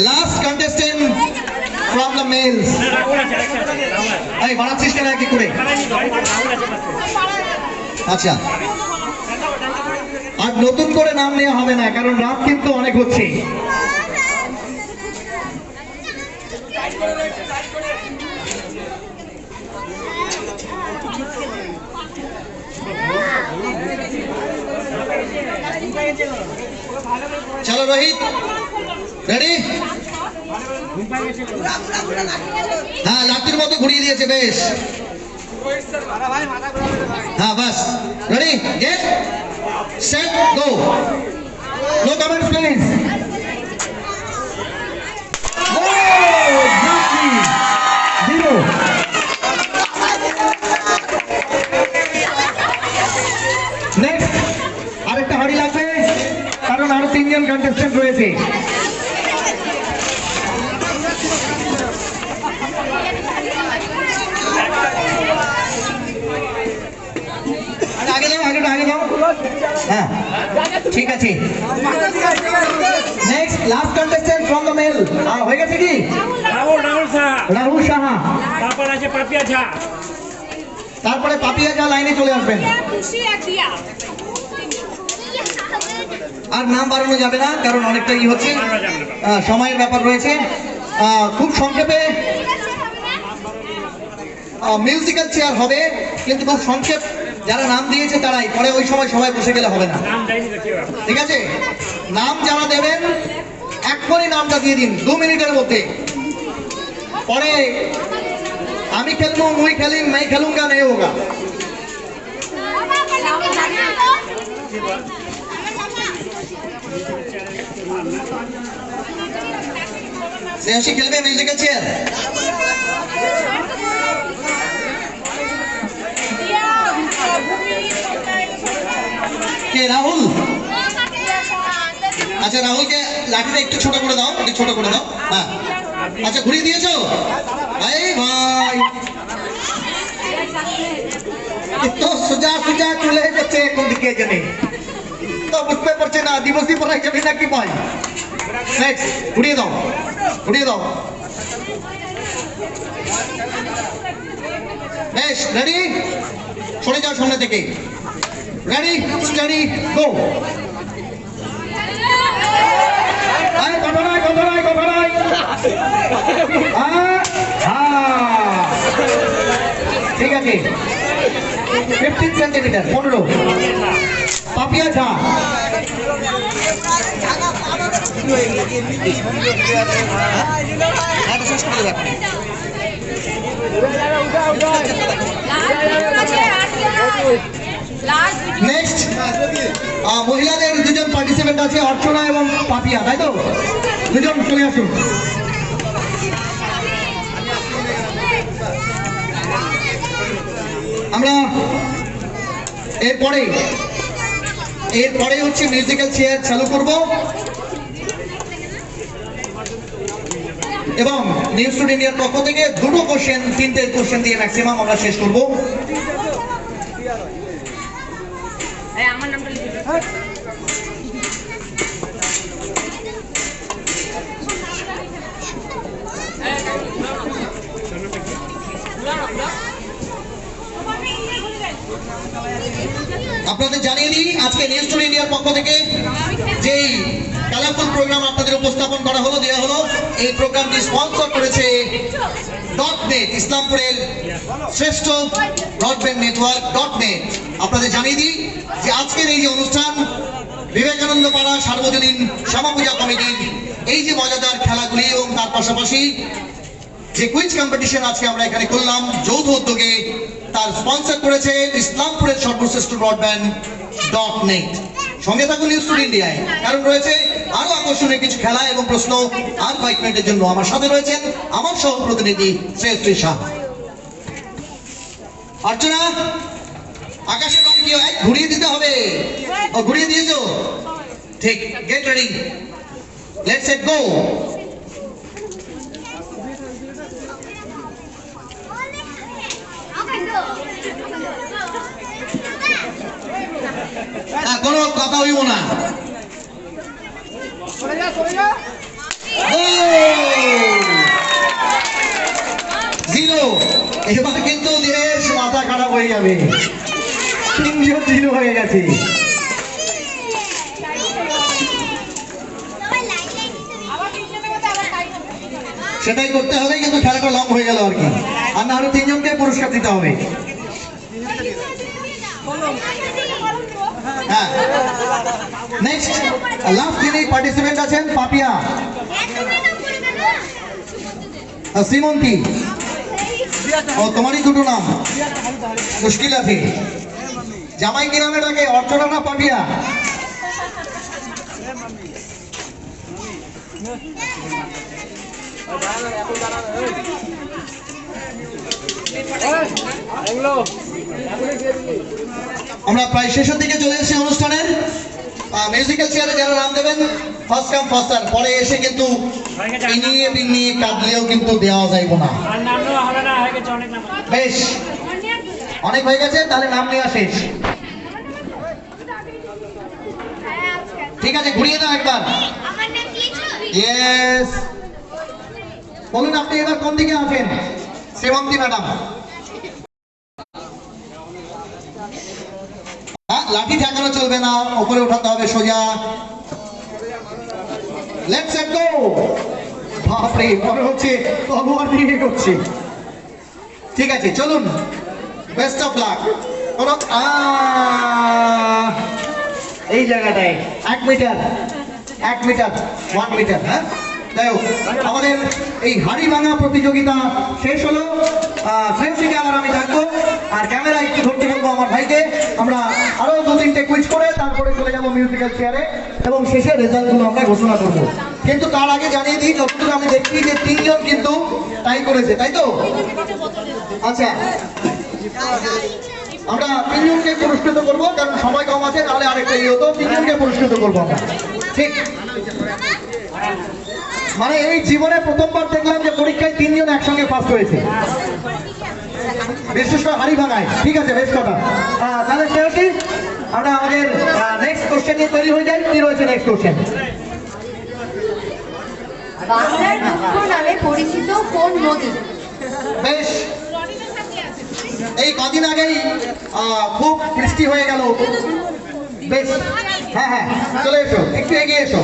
Last contestant from the males. এই বাড়াচ্ছিস কেন কি করে? আচ্ছা, আর নতুন করে নাম নেওয়া হবে না, কারণ রাত কিন্তু অনেক হচ্ছে। চলো রোহিত, রেডি? হ্যাঁ, লাঠির মতো ঘুরিয়ে দিয়েছে, বেশ। হ্যাঁ, বাস, ready, get set, go. No comments please. Zero. Next, আরেকটা হাড়ি লাগবে, কারণ আরো 3 জন কন্টেস্টেন্ট রয়েছে। আগে দাও, আগে দাও। হ্যাঁ, ঠিক আছে। Next, last contestant from the male. হয়ে গেছে কি? রাহুল সাহা। তারপর আছে পাপিয়া ঝা। তারপরে পাপিয়া ঝা লাইনে চলে আসবেন। আর নাম বাড়ানো যাবে না, কারণ অনেকটা ই হচ্ছে, সময়ের ব্যাপার রয়েছে। খুব সংক্ষেপে মিউজিক্যাল চেয়ার হবে, কিন্তু খুব সংক্ষেপ। যারা নাম দিয়েছে তারাই, পরে ওই সময় সবাই বসে গেলে হবে না, ঠিক আছে? নাম যারা দেবেন এখনই নামটা দিয়ে দিন, 2 মিনিটের মধ্যে। পরে আমি খেলবো, মুই খেলিম, मैं খেলুঙ্গা, नहीं होगा। শ্রেয়াসী খেলবে মিউজিক্যাল চেয়ার? কে, রাহুল? আচ্ছা, রাহুলকে লাঠিটা একটু ছোট করে দাও, একটু ছোট করে দাও। হ্যাঁ, আচ্ছা, ঘুরিয়ে দিয়েছো? ভাই ভাই, তো সোজা সোজা চলে যাচ্ছে কোন দিকে জানে, তো বুঝতে পারছে না আদিবাসী পড়াই যাবে নাকি ভাই। নেক্সট, ঘুরিয়ে দাও, ঘুরিয়ে দাও। বেশ, রেডি? সরে যাও সামনে থেকে। রেডি, স্টাডি, গো। ঠিক আছে, 15 সেন্টিমিটার, 15। পাপিয়া ঝা। নেক্সট, মহিলাদের 2 জন পার্টিসিপেন্ট আছে, অর্চনা এবং পাপিয়া, তাই তো? 2 জন চলে আসুন। আমরা এরপরে হচ্ছে মিউজিক্যাল চেয়ার চালু করব, এবং নিউজ টুডে ইন্ডিয়ার পক্ষ থেকে 2টো কোশ্চেন, 3টে কোশ্চেন দিয়ে ম্যাক্সিমাম আমরা শেষ করব। আমার নামটা লিখে আজকে নিউজ টুডে ইন্ডিয়ার পক্ষ থেকে যেই কালারফুল প্রোগ্রাম আপনাদের উপস্থাপন করা হলো, দেওয়া হলো, এই প্রোগ্রামটি স্পন্সর করেছে .net, ইসলামপুরের শ্রেষ্ঠ ব্রডব্যান্ড নেটওয়ার্ক .net। আপনাদের জানিয়ে দিই যে আজকের এই যে অনুষ্ঠান বিবেকানন্দ পাড়া সার্বজনীন শ্যামা পূজা কমিটির এই যে মজাদার খেলাগুলি এবং তার পাশাপাশি যে কুইজ কম্পিটিশন আজকে আমরা এখানে করলাম যৌথ উদ্যোগে, তার স্পন্সর করেছে ইসলামপুরের সর্বশ্রেষ্ঠ ব্রডব্যান্ড .net। সঙ্গে থাকুন নিউজ টুডে ইন্ডিয়ায়, কারণ রয়েছে আরো আকর্ষণীয় কিছু খেলা এবং প্রশ্ন আর কয়েক মিনিটের জন্য। আমার সাথে রয়েছেন আমার সহ প্রতিনিধি শ্রেয়শ্রী শাহ। অর্চনা, আকাশের রং কি হয়? ঘুরিয়ে দিতে হবে। ও ঘুরিয়ে দিয়েছো? ঠিক, get ready, let's set go. কোনো কথা হইব না। জিরো। এবার কিন্তু দিনেশ মাথা খারাপ হয়ে যাবে, 3-0 হয়ে গেছে। সেটাই করতে হবে, কিন্তু খেলাটা লং হয়ে গেল আর কি। আর না হলে 3 জনকে পুরস্কার দিতে হবে। হ্যাঁ, নেক্সট লাস্ট যিনি পার্টিসিপেন্ট আছেন পাপিয়া শ্রীমন্তী। ও তোমারই দুটো নাম মুশকিল আছে। জামাই কি নামে ডাকে, অর্চনা না পাপিয়া? আমরা প্রায় শেষের দিকে চলে এসেছি অনুষ্ঠানের। মিউজিক্যাল চেয়ারে যারা নাম দেবেন ফার্স্ট কাম ফার্স্ট সার্ভ, পরে এসে কিন্তু ইনিয়ে বিনিয়ে কাঁদলেও কিন্তু দেওয়া যাইব না। বেশ, অনেক হয়ে গেছে, তাহলে নাম নেওয়া শেষ। ঠিক আছে, ঘুরিয়ে দাও একবার। ইয়েস, বলুন আপনি এবার কোন দিকে আছেন? শ্রীমন্তী ম্যাডাম। লাঠি ঠেকানো চলবে না, উপরে উঠাতে হবে সোজা। Let's set go. বাপরে, মনে হচ্ছে তলোয়ার দিয়ে করছে। ঠিক আছে, চলুন, বেস্ট অফ লাক। এই জায়গাটায় 1 মিটার 1 মিটার 1 মিটার। হ্যাঁ, যাই হোক, আমাদের এই হাড়ি ভাঙা প্রতিযোগিতা শেষ হলো। শ্রেয়সীকে আবার আমি ডাকবো, আর ক্যামেরা একটু ধরতে বলবো আমার ভাইকে। আমরা আরো 2-3টে কুইজ করে তারপরে চলে যাবো মিউজিক্যাল চেয়ারে এবং শেষে রেজাল্টগুলো আমরা ঘোষণা করবো। কিন্তু তার আগে জানিয়ে দিই, যতটুকু আমি দেখছি যে 3 জন কিন্তু টাই করেছে, তাই তো? আচ্ছা, আমরা 3 জনকে পুরস্কৃত করবো, কারণ সময় কম আছে, নাহলে আরেকটা ইয়ে হতো। 3 জনকে পুরস্কৃত করবো আমরা, ঠিক? মানে এই জীবনে প্রথমবার দেখলাম যে পরীক্ষায় 3 জন একসঙ্গে পাস হয়েছে, বিশেষ করে হাড়ি ভাঙায়। ঠিক আছে, বেশ কথা। তাহলে শ্রেয়সী, আমরা আমাদের নেক্সট কোশ্চেন নিয়ে তৈরি হয়ে যাই। কি রয়েছে নেক্সট কোশ্চেন? বাংলার দুঃখ নামে পরিচিত কোন নদী? বেশ, এই কদিন আগেই খুব বৃষ্টি হয়ে গেল। বেশ, হ্যাঁ হ্যাঁ, চলে এসো, একটু এগিয়ে এসো।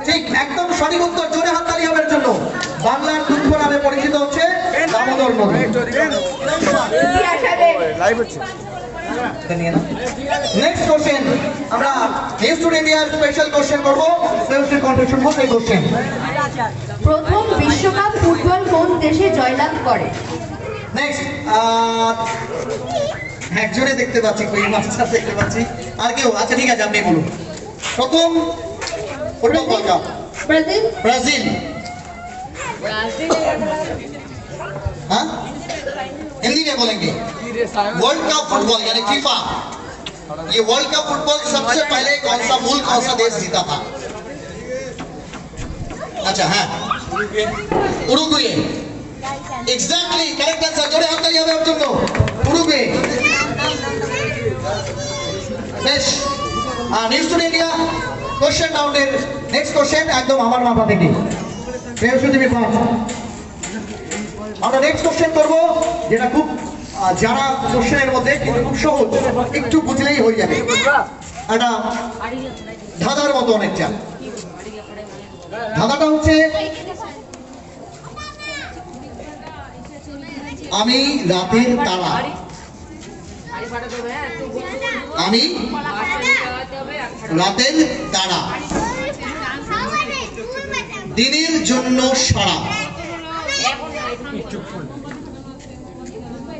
ঠিক, একদম সঠিক উত্তর। জোরে হাততালি হবে জন্য। বাংলার দুঃখ নামে পরিচিত হচ্ছে দামোদর নদী। নেক্সট কোশ্চেন, আমরা নিউজ টুডে ইন্ডিয়ার স্পেশাল কোশ্চেন করবো। শ্রেয়সীর কণ্ঠে শুনবো সেই কোশ্চেন। প্রথম বিশ্বকাপ ফুটবল কোন দেশে জয়লাভ করে? নেক্সট, একজনে দেখতে পাচ্ছি, কই মাস্টার দেখতে পাচ্ছি, আর কেউ? আচ্ছা ঠিক আছে, আপনি বলুন। প্রথম football world cup? Brazil. Brazil. हाँ, हिंदी में बोलेंगे। वर्ल्ड कप फुटबॉल यानी फीफा, ये वर्ल्ड कप फुटबॉल सबसे पहले कौन सा मुल्क, कौन सा देश जीता था? अच्छा, हाँ, उरुग्वे। Exactly correct answer. जोड़े हाथ ताली হবে আপনার জন্য। উরুগুয়ে। বেশ, নিউজ টুডে ইন্ডিয়া কোশ্চেন রাউন্ডের নেক্সট কোশ্চেন একদম আমার মাথা থেকে। শ্রেয়সী তুমি পাস। আমরা নেক্সট কোশ্চেন করব, যেটা খুব যারা কোশ্চেনের মধ্যে কিন্তু খুব সহজ, একটু বুঝলেই হয়ে যাবে। একটা ধাঁধার মতো অনেকটা। ধাঁধাটা হচ্ছে আমি রাতের তারা, আমি রাতের তারা, দিনের জন্য সারা।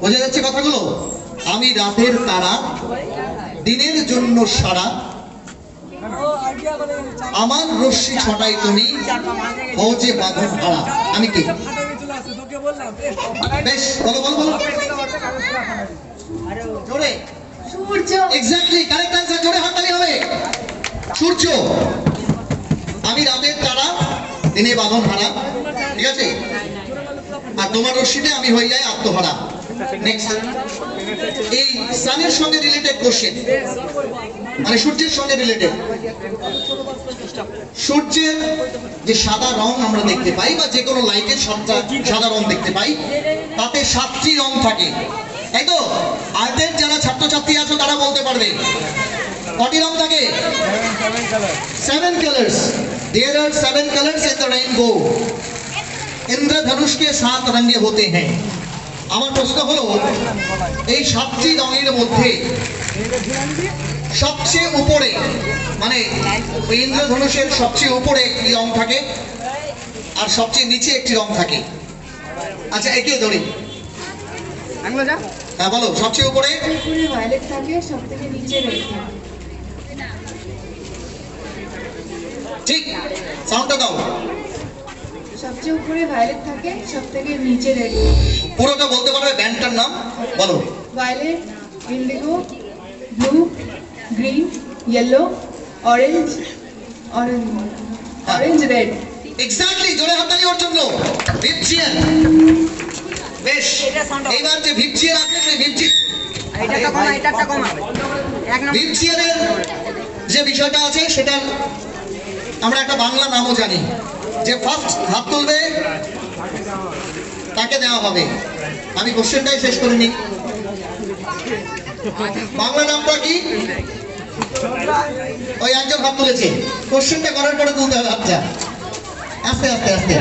বোঝা যাচ্ছে কথাগুলো? আমি রাতের তারা, দিনের জন্য সারা, আমার রশ্মি ছটাই তুমি, হও যে বাঁধন হারা। আমি কে? বেশ, বলো বলো বলো জোরে। সূর্য। এক্স্যাক্টলি কারেক্ট অ্যান্সার, জোরে হাততালি হবে। সূর্য। আমি রাতের তারা, দিনে বাঁধন হারা, ঠিক আছে? আর তোমার রশ্মিতে আমি হয়ে যাই আত্মহারা। নেক্সট, এই সানের সঙ্গে রিলেটেড কোশ্চেন, মানে সূর্যের সঙ্গে রিলেটেড। সূর্যের যে সাদা রং আমরা দেখতে পাই, বা যে কোনো লাইটের সাদা রং দেখতে পাই, তাতে 7টি রং থাকে, তাই তো? আর্টের যারা ছাত্রছাত্রী আছো তারা বলতে পারবে কটি রং থাকে? 7 colors. There are 7 colors in the rainbow. इंद्रधनुष के 7 रंगे होते हैं. আমার প্রশ্ন হলো, এই 7টি রঙের মধ্যে সবচেয়ে উপরে, মানে ইন্দ্রধনুষের সবচেয়ে উপরে একটি রং থাকে আর সবচেয়ে নিচে একটি রং থাকে। আচ্ছা, একে ধরি। হ্যাঁ বলো, সবচেয়ে উপরে ভায়োলেট থাকে, সবথেকে নিচে রেড থাকে। ঠিক, সাউন্ডটা দাও। সবচেয়ে উপরে ভায়োলেট থাকে, সবথেকে নিচে রেড। পুরোটা বলতে পারবে? ব্যান্ডটার নাম বলো। Violet, indigo, blue, green, yellow, orange, orange, red. Exactly, জোরে হাততালি ওর জন্য। ভিপচিয়ান। বেশ, এইবার যে ভিপচিয়ান আছে সেই ভিপচিয়ানের যে বিষয়টা আছে সেটা আমরা একটা বাংলা নামও জানি, যে ফার্স্ট হাত তুলবে তাকে দেওয়া হবে। আমি কোশ্চেনটাই শেষ করিনি। বাংলা নামটা কি? ওই একজন হাত তুলেছে, কোশ্চেনটা করার পরে তুলতে হবে হাতটা। আস্তে আস্তে আস্তে।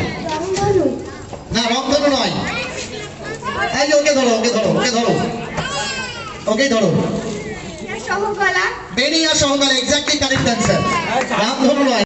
না, রংধনু নয়। এই যে ওকে ধরো, ওকে ধরো, ওকে ধরো, ওকেই ধরো। সহকলা। বেনিয়া সহকালে, এক্স্যাক্টলি কারেক্ট অ্যান্সার। রামধনু নয়।